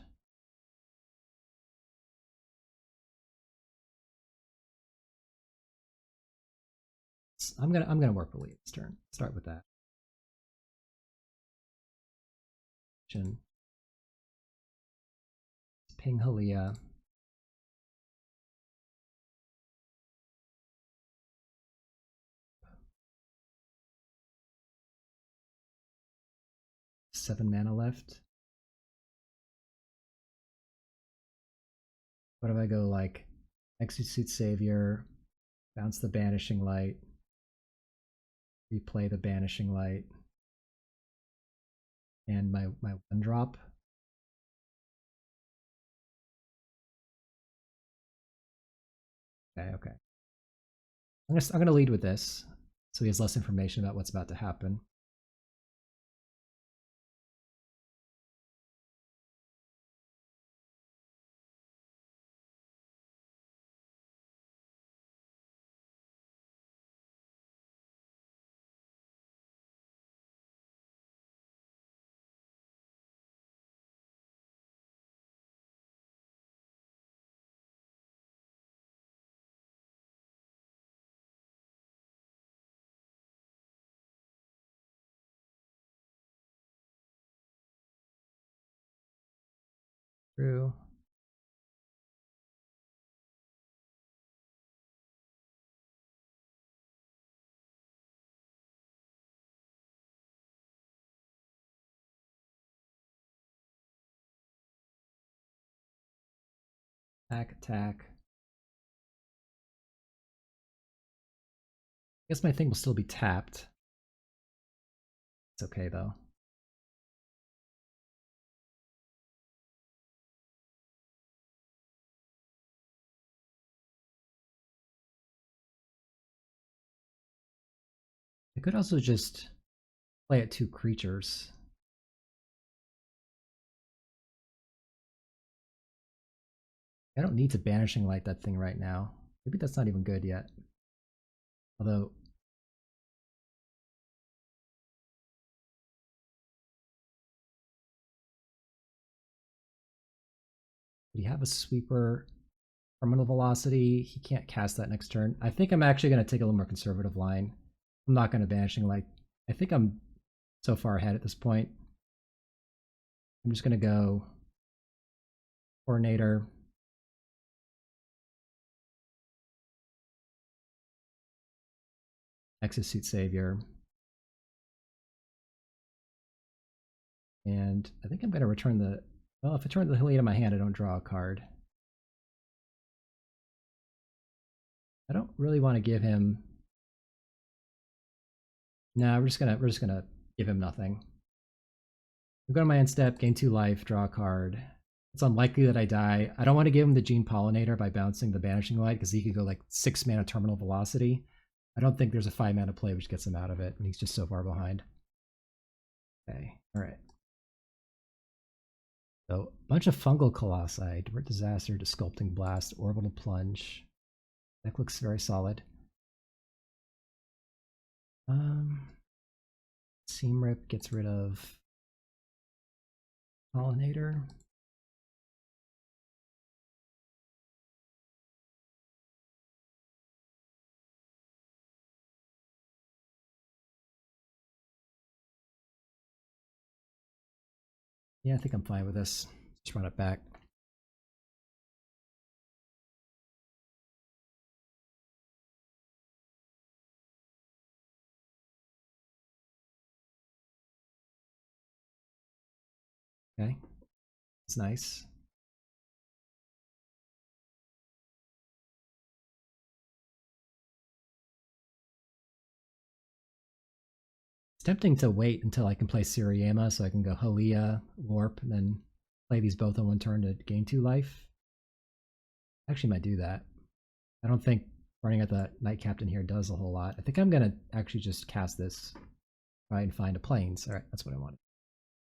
A: I'm gonna work Aaliyah this turn. Start with that. Ping Aaliyah. Seven mana left. What if I go like Exosuit Savior, bounce the Banishing Light, replay the Banishing Light, and my 1-drop? Okay. I'm gonna lead with this, so he has less information about what's about to happen. True. Attack, attack. I guess my thing will still be tapped. It's okay though. I could also just play at 2 creatures. I don't need to Banishing Light that thing right now. Maybe that's not even good yet. Although, we have a sweeper, terminal velocity. He can't cast that next turn. I think I'm actually going to take a little more conservative line. I'm not going to Banishing Light. I think I'm so far ahead at this point. I'm just going to go Coordinator. Exosuit Savior. And I think I'm going to return the... Well, if I turn the Hylia to my hand, I don't draw a card. I don't really want to give him... No, we're just gonna give him nothing. I'm going to my end step, gain 2 life, draw a card. It's unlikely that I die. I don't want to give him the Gene Pollinator by bouncing the Banishing Light because he could go like 6 mana terminal velocity. I don't think there's a 5 mana play which gets him out of it, and he's just so far behind. Okay, alright. So, a bunch of Fungal Colossi, Divert Disaster, Sculpting Blast, Orbital Plunge. That looks very solid. Seam Rip gets rid of Pollinator. Yeah, I think I'm fine with this. Just run it back. Okay, it's nice. It's tempting to wait until I can play Siriema so I can go Hylia, Warp, and then play these both on one turn to gain 2 life. Actually might do that. I don't think running at the Knight Captain here does a whole lot. I think I'm going to actually just cast this, try and find a Plains. Alright, that's what I wanted.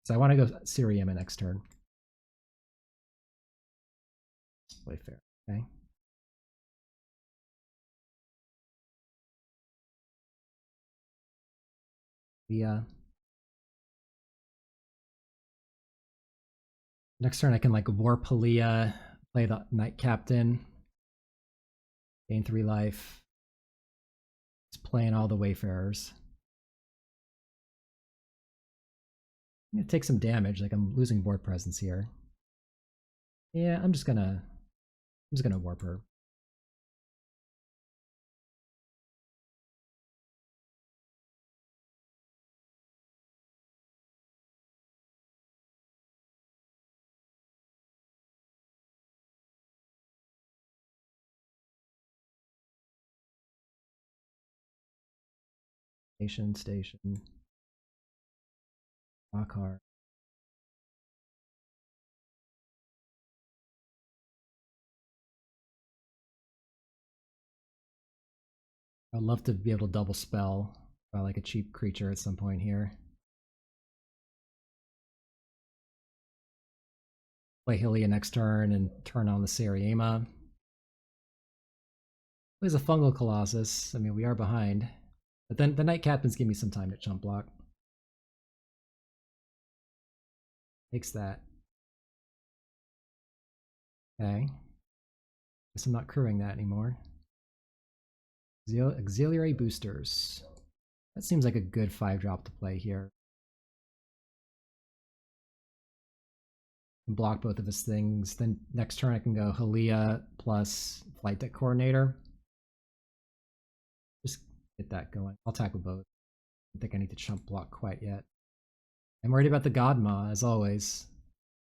A: So I want to go Siriema next turn. Play fair, okay? Yeah. Next turn I can like Warp Hylia, play the Knight Captain, gain 3 life. Just playing all the Wayfarers. I'm gonna take some damage, like I'm losing board presence here. Yeah, I'm just gonna warp her. Station. Rock hard. I'd love to be able to double spell by like a cheap creature at some point here. Play Hylia next turn and turn on the Sariema. Plays a Fungal Colossus. I mean, we are behind. But then the Knight Captains give me some time to chump block. Takes that. Okay. Guess I'm not crewing that anymore. Auxiliary Boosters. That seems like a good 5-drop to play here. And block both of his things. Then next turn I can go Hylia plus Flight Deck Coordinator. Just get that going. I'll tackle both. I don't think I need to chump block quite yet. I'm worried about the Godma, as always.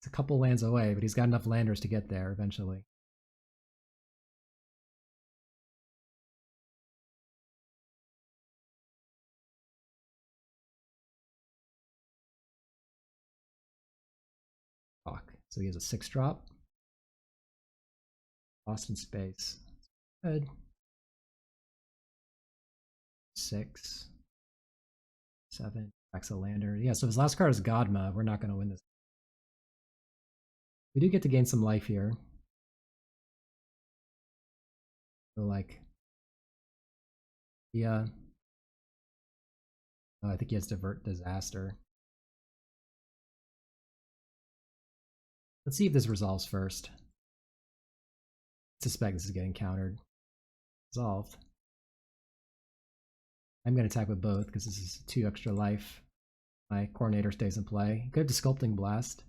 A: It's a couple lands away, but he's got enough landers to get there eventually. So he has a 6-drop. Boston Space. Good. 6. 7. Axolander. Yeah, so his last card is Godma. We're not going to win this. We do get to gain some life here. So, like, yeah. Oh, I think he has Divert Disaster. Let's see if this resolves first. I suspect this is getting countered. Resolved. I'm going to attack with both because this is 2 extra life. My Coordinator stays in play. Good to Sculpting Blast.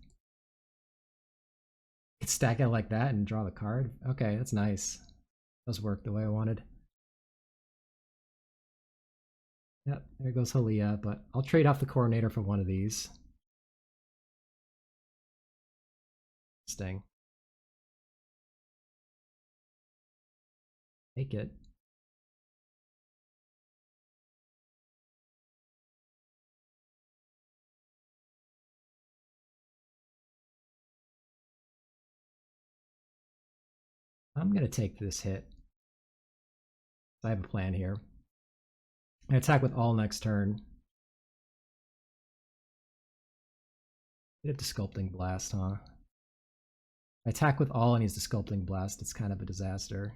A: Could stack it like that and draw the card. Okay, that's nice. Does work the way I wanted. Yep, there goes Halia, but I'll trade off the Coordinator for one of these. Sting. Take it. I'm going to take this hit. I have a plan here. I attack with all next turn. Get it to Sculpting Blast, huh? I attack with all and he's the Sculpting Blast. It's kind of a disaster.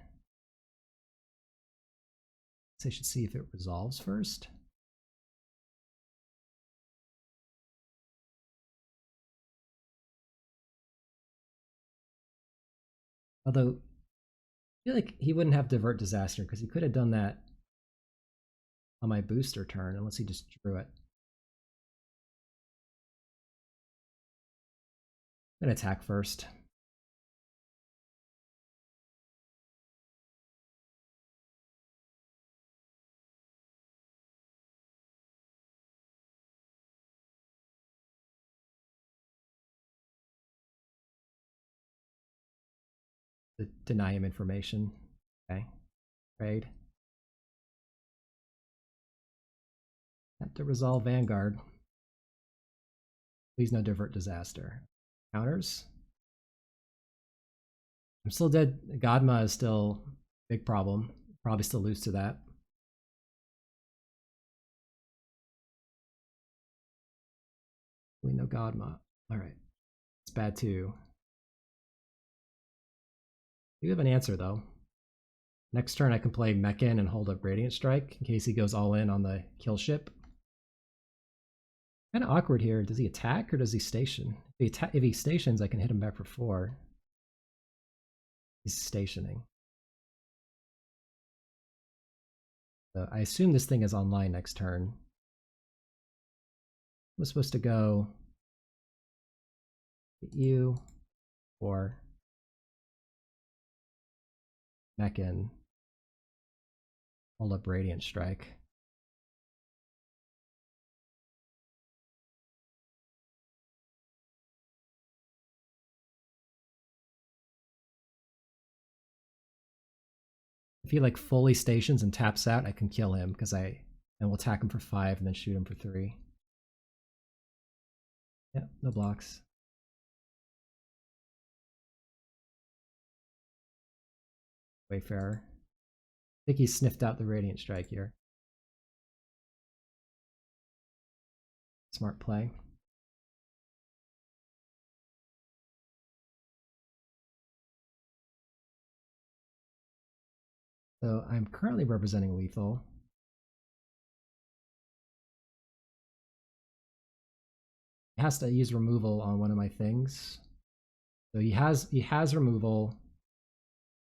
A: So I should see if it resolves first. Although, I feel like he wouldn't have Divert Disaster because he could have done that on my booster turn unless he just drew it. I'm going to attack first. To deny him information. Okay. Trade. Have to resolve Vanguard. Please no Divert Disaster. Counters. I'm still dead. Godma is still a big problem. Probably still lose to that. We know Godma. Alright. It's bad too. You have an answer though. Next turn I can play Mechan and hold up Radiant Strike in case he goes all in on the kill ship. Kind of awkward here. Does he attack or does he station? If he stations, I can hit him back for 4. He's stationing. So I assume this thing is online next turn. I'm supposed to go hit you or Mechan. Hold up Radiant Strike. If he like fully stations and taps out, I can kill him because and we'll attack him for 5 and then shoot him for 3. Yeah, no blocks. Wayfarer. I think he sniffed out the Radiant Strike here. Smart play. So I'm currently representing lethal. He has to use removal on one of my things. So he has removal.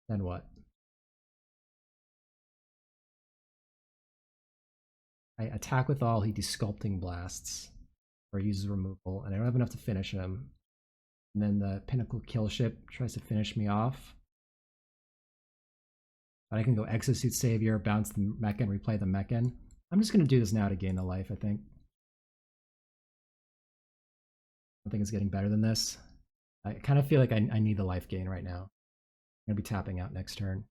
A: Then what? I attack with all, he Sculpting Blasts. Or uses removal, and I don't have enough to finish him. And then the Pinnacle Kill Ship tries to finish me off. But I can go Exosuit Savior, bounce the Mechan, replay the Mechan. I'm just going to do this now to gain the life, I think. I think it's getting better than this. I kind of feel like I need the life gain right now. I'm going to be tapping out next turn.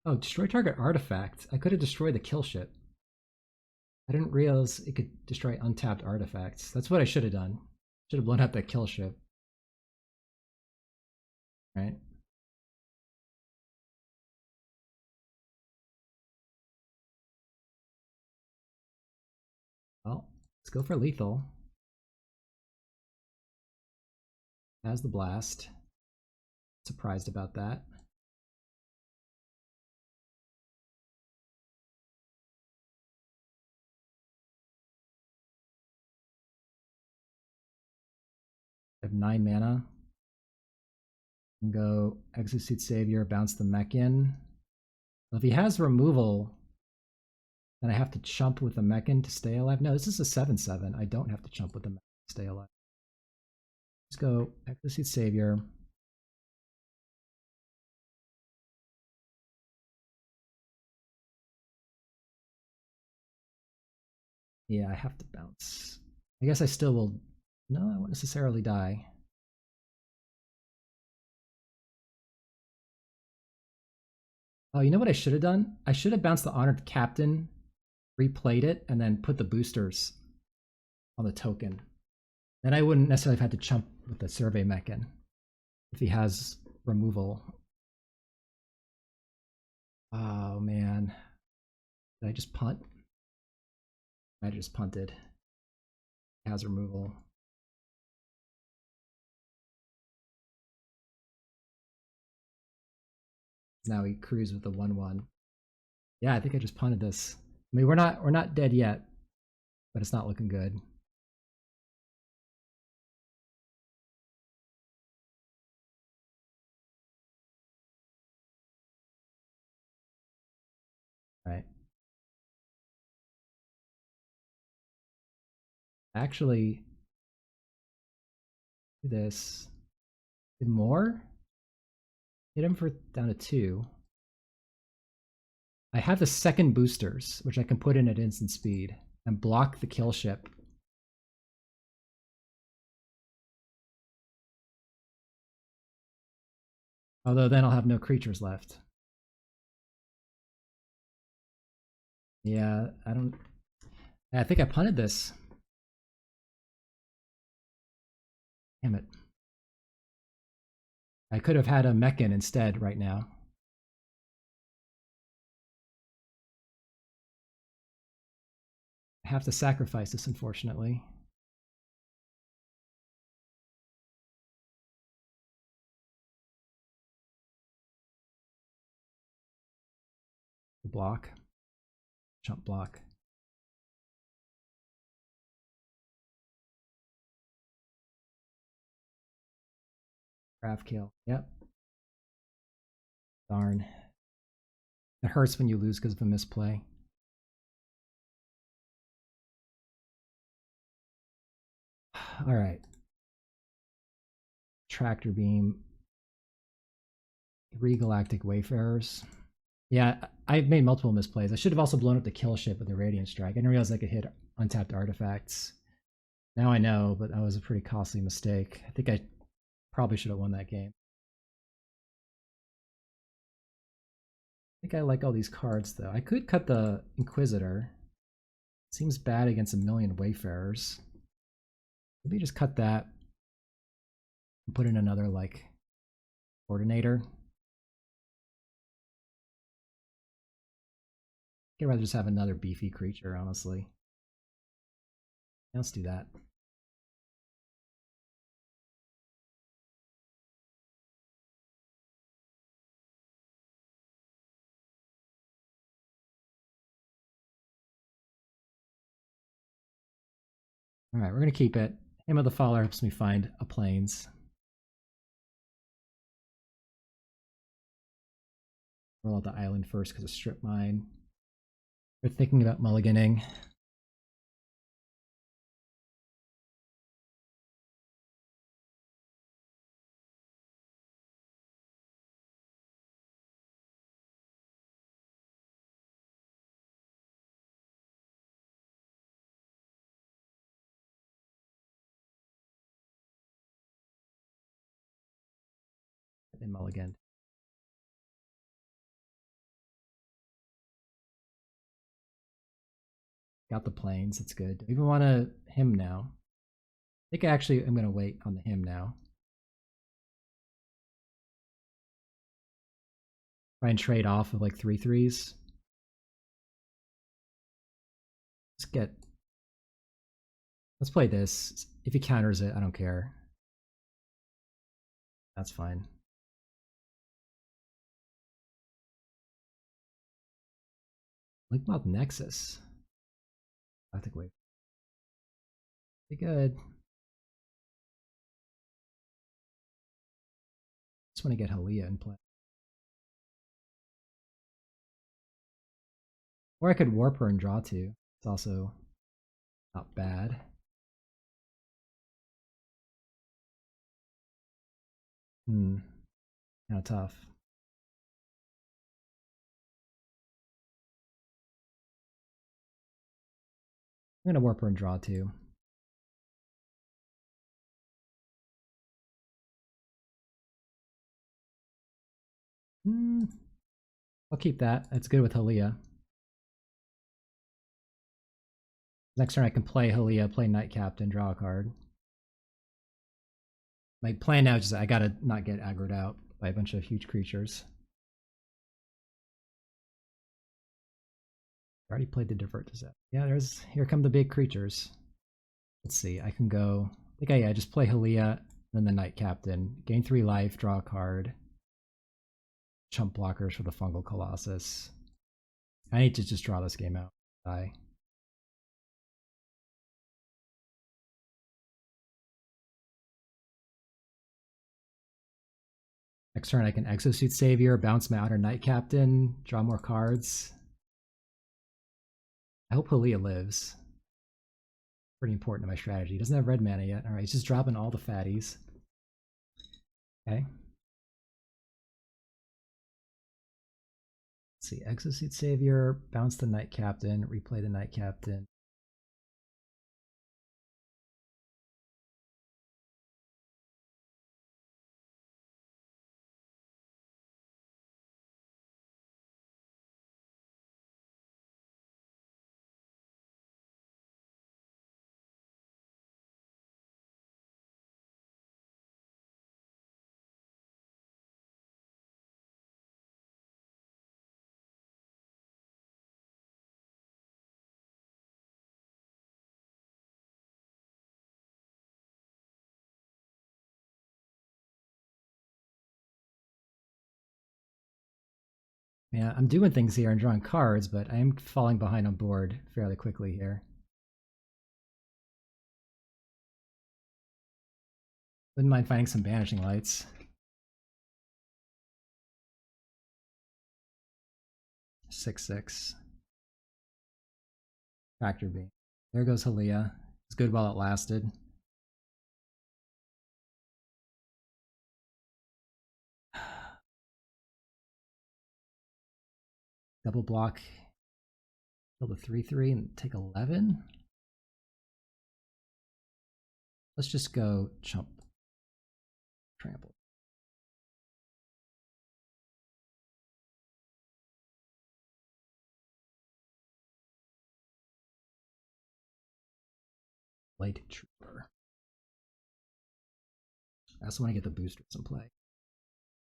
A: Oh, destroy target artifact. I could have destroyed the kill ship. I didn't realize it could destroy untapped artifacts. That's what I should have done. Should have blown up that kill ship. Right? Well, let's go for lethal. Has the blast. Surprised about that. I have 9 mana. And go Exosuit Savior, bounce the mech in. Well, if he has removal, then I have to chump with the mechan to stay alive. No, this is a 7/7. I don't have to chump with the mechan to stay alive. Let's go Exosuit Savior. Yeah, I have to bounce. I guess I still will. No, I won't necessarily die. Oh, you know what I should have done? I should have bounced the Honored Captain, replayed it, and then put the boosters on the token. Then I wouldn't necessarily have had to chump with the Survey Mechan if he has removal. Oh, man. Did I just punt? I just punted. He has removal. Now he cruised with the 1/1. Yeah, I think I just punted this. I mean, we're not dead yet, but it's not looking good. Right. Actually, do this. Did more? Hit him for down to 2. I have the second boosters, which I can put in at instant speed and block the kill ship. Although then I'll have no creatures left. Yeah, I don't. I think I punted this. Damn it. I could have had a mechan instead right now. I have to sacrifice this, unfortunately. Block. Jump block. Craft kill. Yep. Darn. It hurts when you lose because of a misplay. All right. Tractor beam. 3 galactic wayfarers. Yeah, I've made multiple misplays. I should have also blown up the kill ship with the radiant strike. I didn't realize I could hit untapped artifacts. Now I know, but that was a pretty costly mistake. I think I probably should have won that game. I think I like all these cards though. I could cut the Inquisitor. Seems bad against a million Wayfarers. Maybe just cut that and put in another like Coordinator. I'd rather just have another beefy creature, honestly. Let's do that. All right, we're gonna keep it. Aim of the Fowler helps me find a plains. Roll out the island first because of strip mine. We're thinking about mulliganing. They mulligan. Got the planes. It's good. I even want a hymn now. I think I actually am going to wait on the hymn now. Try and trade off of like 3/3s. Let's get. Let's play this. If he counters it, I don't care. That's fine. Link Moth Nexus. Galactic Wave. Pretty good. Just want to get Halia in play. Or I could warp her and draw 2. It's also not bad. Kind of tough. I'm gonna warp her and draw 2. I'll keep that. That's good with Halia. Next turn I can play Halia, play Knight Captain, draw a card. My plan now is just I gotta not get aggroed out by a bunch of huge creatures. I already played the Divert to Zap. Yeah, here come the big creatures. Let's see, I can go, I think I just play Halia, then the Knight Captain. Gain 3 life, draw a card. Chump blockers for the Fungal Colossus. I need to just draw this game out. Die. Next turn I can Exosuit Savior, bounce my Outer Knight Captain, draw more cards. I hope Halia lives. Pretty important to my strategy. He doesn't have red mana yet. Alright, he's just dropping all the fatties. Okay. Let's see, Exosuit Savior, bounce the Knight Captain, replay the Knight Captain. Yeah, I'm doing things here and drawing cards, but I am falling behind on board fairly quickly here. Wouldn't mind finding some Banishing Lights. Six. Tractor Beam. There goes Halia. It's good while it lasted. Double block. Kill the 3/3 and take 11. Let's just go chump. Trample. Light Trooper. I also want to get the boosters in play.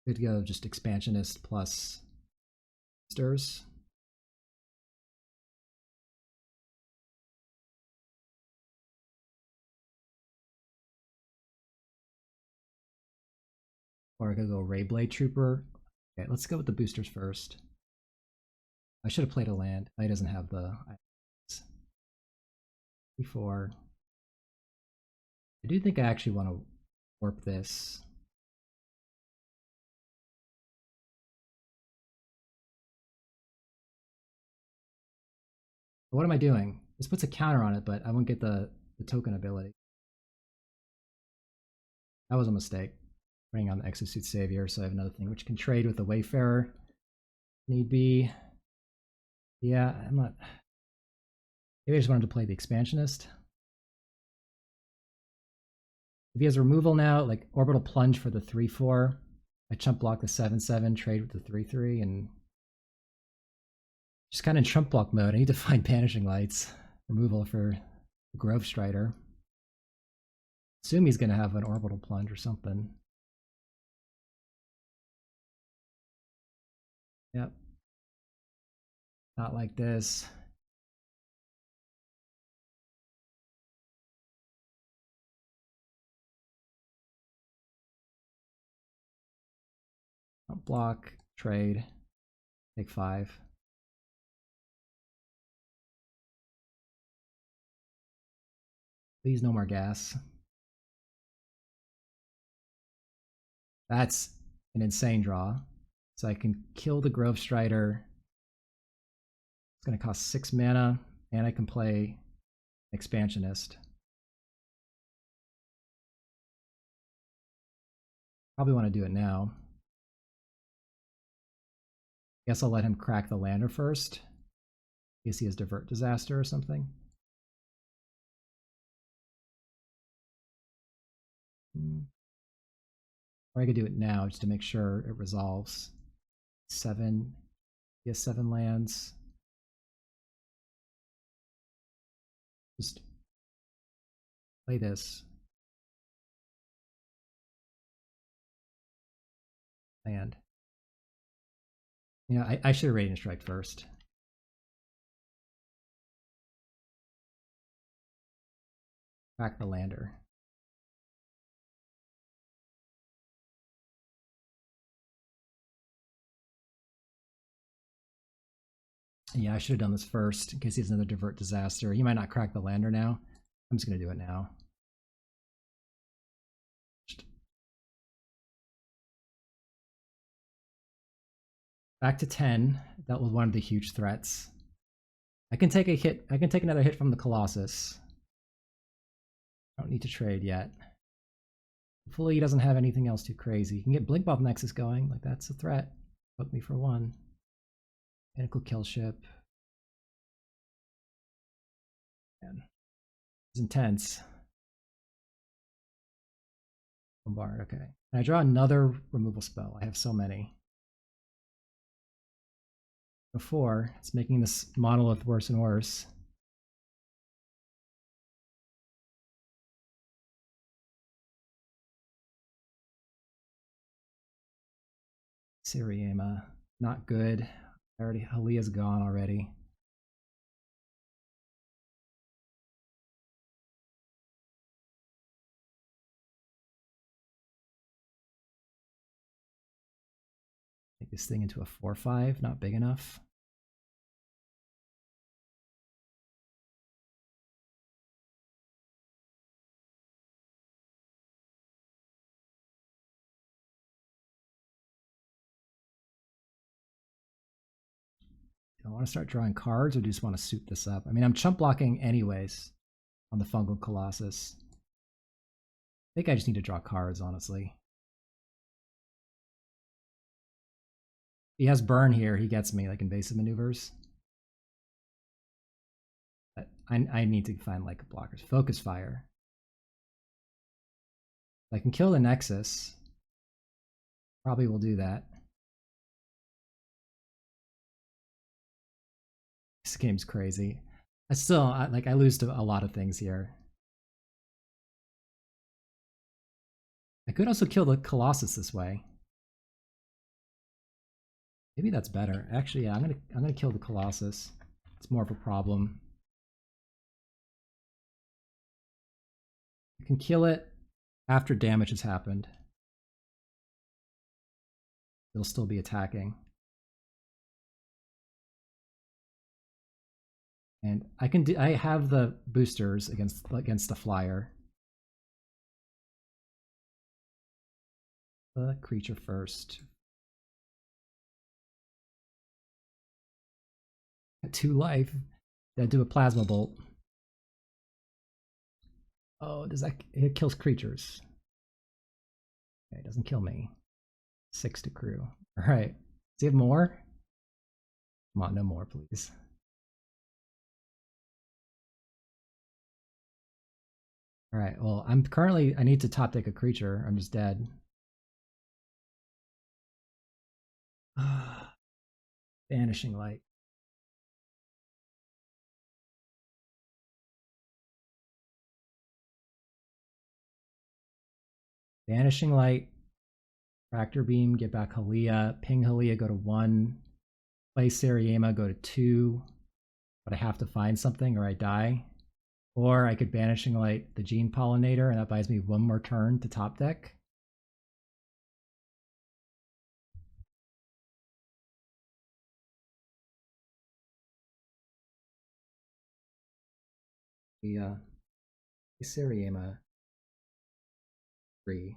A: Good to go, just Expansionist plus boosters. Or I could go Rayblade Trooper. Okay, let's go with the boosters first. I should have played a land. He doesn't have the items. Before. I do think I actually want to warp this. But what am I doing? This puts a counter on it, but I won't get the token ability. That was a mistake. Bringing on the Exosuit Savior, so I have another thing which can trade with the Wayfarer. Need be. Yeah, I'm not. Maybe I just wanted to play the Expansionist. If he has removal now, like Orbital Plunge for the 3/4, I chump block the 7/7, trade with the 3/3, and just kind of in chump block mode. I need to find Banishing Lights. removal for the Grove Strider. Assume he's going to have an Orbital Plunge or something. Yep. Not like this. Don't block, trade, take 5. Please, no more gas. That's an insane draw. So I can kill the Grove Strider. It's going to cost 6 mana, and I can play Expansionist. Probably want to do it now. Guess I'll let him crack the lander first. In case he has Divert Disaster or something. Or I could do it now just to make sure it resolves. 7. He has 7 lands. Just play this. Land. You know, I should have Radiant Strike first. Crack the lander. Yeah, I should have done this first in case he has another Divert Disaster. He might not crack the lander now. I'm just going to do it now. Back to 10. That was one of the huge threats. I can take a hit. I can take another hit from the Colossus. I don't need to trade yet. Hopefully he doesn't have anything else too crazy. He can get Blink Buff Nexus going. Like, that's a threat. Book me for 1. Pinnacle Kill Ship. Man. It's intense. Bombard, okay. And I draw another removal spell. I have so many. Before, it's making this monolith worse and worse. Siriema, not good. Halia's gone already. Make this thing into a 4/5, not big enough. Do I want to start drawing cards or do you just want to suit this up? I mean, I'm chump blocking anyways on the Fungal Colossus. I think I just need to draw cards, honestly. He has burn here. He gets me, like, invasive maneuvers. But I need to find, like, blockers. Focus Fire. I can kill the Nexus. Probably will do that. This game's crazy. I lose to a lot of things here. I could also kill the Colossus this way. Maybe that's better. Actually, yeah, I'm gonna kill the Colossus. It's more of a problem. You can kill it after damage has happened. It'll still be attacking. And I have the boosters against the flyer. The creature first. At 2 life. Did I do a plasma bolt? Oh, it kills creatures. Okay, it doesn't kill me. 6 to crew. Alright. Does he have more? Come on, no more, please. Alright, well, I need to top deck a creature. I'm just dead. Vanishing Light. Vanishing Light, Tractor Beam, get back Halia, ping Halia, go to 1, play Seriema, go to 2, but I have to find something or I die. Or I could Banishing Light the Gene Pollinator, and that buys me 1 more turn to top deck. The Seriema 3.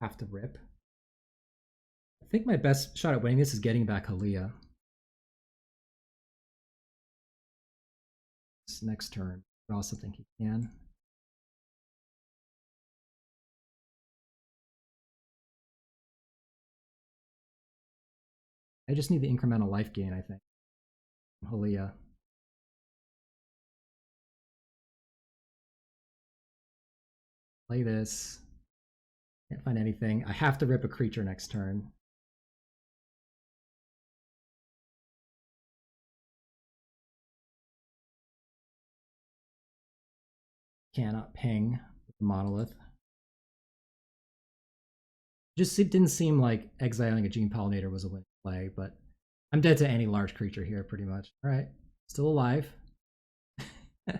A: Have to rip. I think my best shot at winning this is getting back Halia. This next turn, I also think he can. I just need the incremental life gain, I think. Halia. Play this. Can't find anything. I have to rip a creature next turn. Cannot ping with the Monolith. Just it didn't seem like exiling a Gene Pollinator was a win play, but I'm dead to any large creature here, pretty much. All right, still alive. I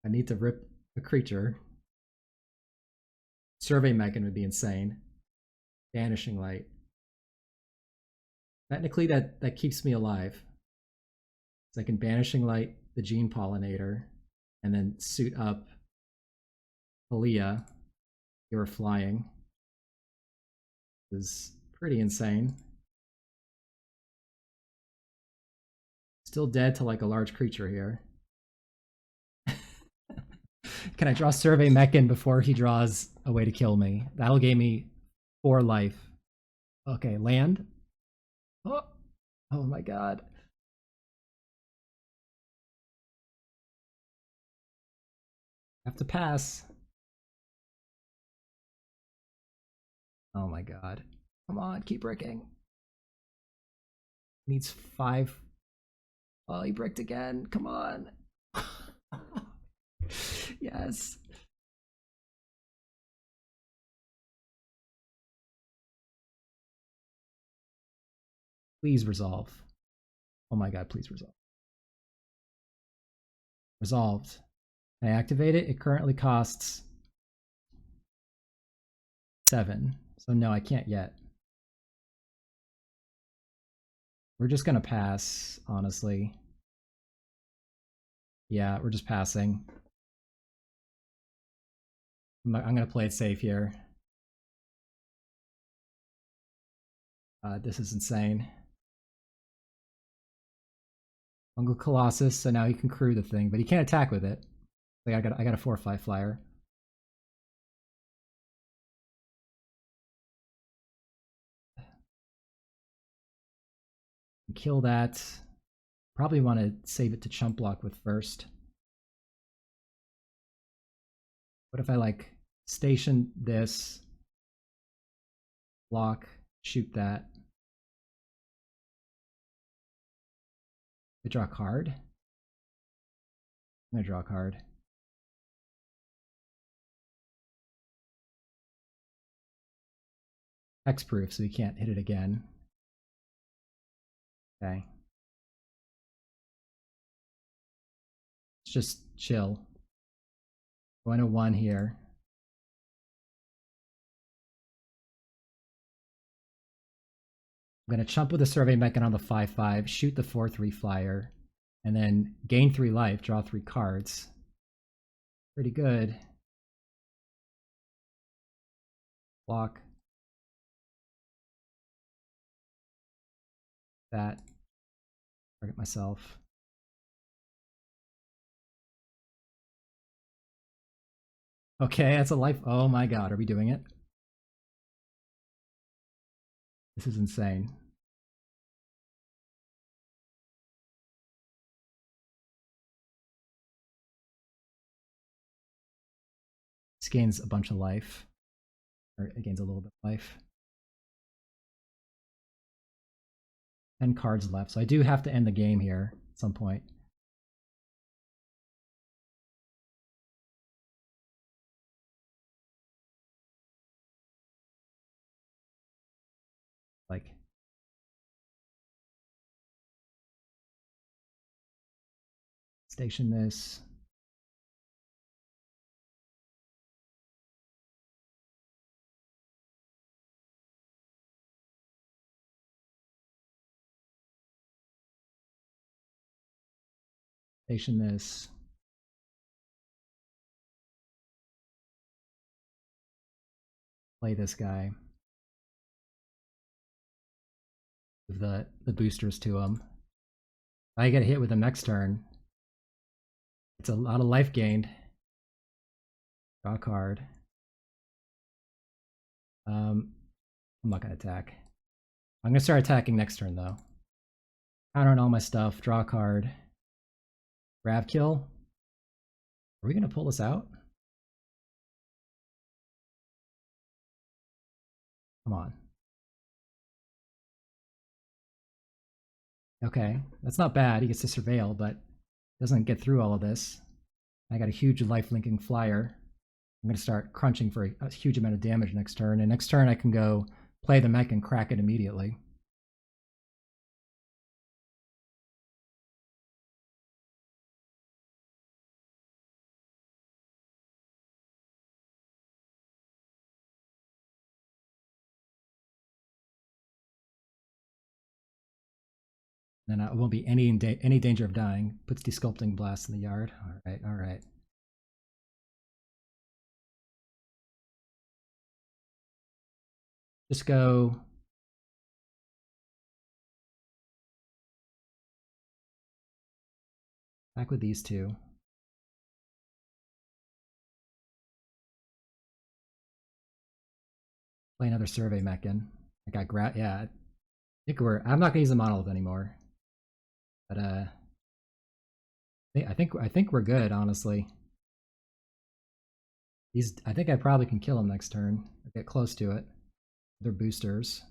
A: need to rip a creature. Survey Mechan would be insane. Vanishing Light. Technically, that keeps me alive. So I can Banishing Light the Gene Pollinator, and then suit up Halia. You were flying. This is pretty insane. Still dead to like a large creature here. Can I draw Survey Mechan before he draws a way to kill me? That'll give me 4 life. Okay, land. Oh, oh my god. Have to pass. Oh my god. Come on, keep bricking. Needs 5. Oh, he bricked again. Come on. Yes. Please resolve. Oh my god, please resolve. Resolved. Can I activate it? It currently costs 7. So no, I can't yet. We're just gonna pass, honestly. Yeah, we're just passing. I'm gonna play it safe here. This is insane. Fungal Colossus, so now he can crew the thing, but he can't attack with it. Like I got a 4/5 flyer. Kill that. Probably want to save it to chump block with first. What if I like station this, block, shoot that? I draw a card. I'm gonna draw a card. Hexproof, so you can't hit it again. Okay. It's just chill. Going to 1 here. I'm going to chump with a Survey Mechan on the 5/5, shoot the 4/3 flyer, and then gain 3 life, draw 3 cards. Pretty good. Block. That. Target myself. Okay, that's a life. Oh my god, are we doing it? This is insane. This gains a bunch of life. Or it gains a little bit of life. 10 cards left, so I do have to end the game here. some point. Like, station this. Station this. Play this guy. Give the boosters to him. I get hit with him next turn. It's a lot of life gained. Draw a card. I'm not gonna attack. I'm gonna start attacking next turn though. Countering all my stuff. Draw a card. Grav kill. Are we gonna pull this out? Come on. Okay, that's not bad. He gets to surveil, but doesn't get through all of this. I got a huge life-linking flyer. I'm going to start crunching for a huge amount of damage next turn, and next turn I can go play the mech and crack it immediately. Then I won't be any danger of dying. Puts Desculpting Blast in the yard. All right. Just go. Back with these two. Play another Survey Mech in. I got yeah. I think I'm not gonna use the monolith anymore. But I think we're good, honestly. I think I probably can kill him next turn. Or get close to it. They're boosters.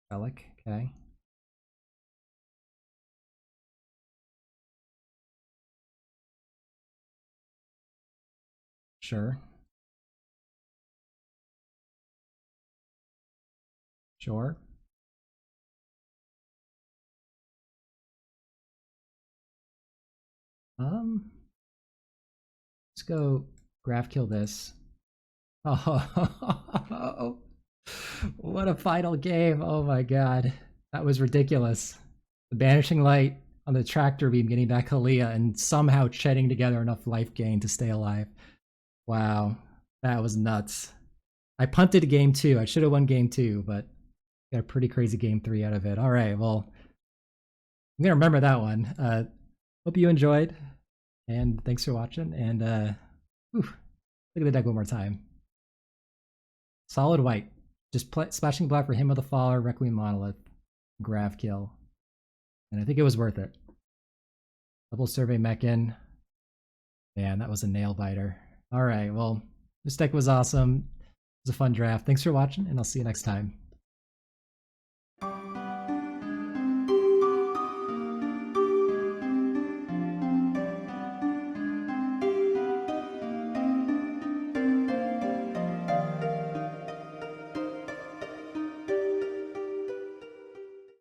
A: Relic, okay. Sure. Sure. Let's go Graph kill this. Oh, what a final game. Oh my god. That was ridiculous. The Banishing Light on the Tractor Beam getting back Halia and somehow chetting together enough life gain to stay alive. Wow. That was nuts. I punted game 2. I should have won game 2, but got a pretty crazy game 3 out of it. All right, well, I'm going to remember that one. Hope you enjoyed, and thanks for watching. And look at the deck one more time. Solid white. Just splashing black for Hymn of the Faller, Requiem Monolith, Grav kill. And I think it was worth it. Double Survey Mechan. Man, that was a nail biter. All right, well, this deck was awesome. It was a fun draft. Thanks for watching, and I'll see you next time.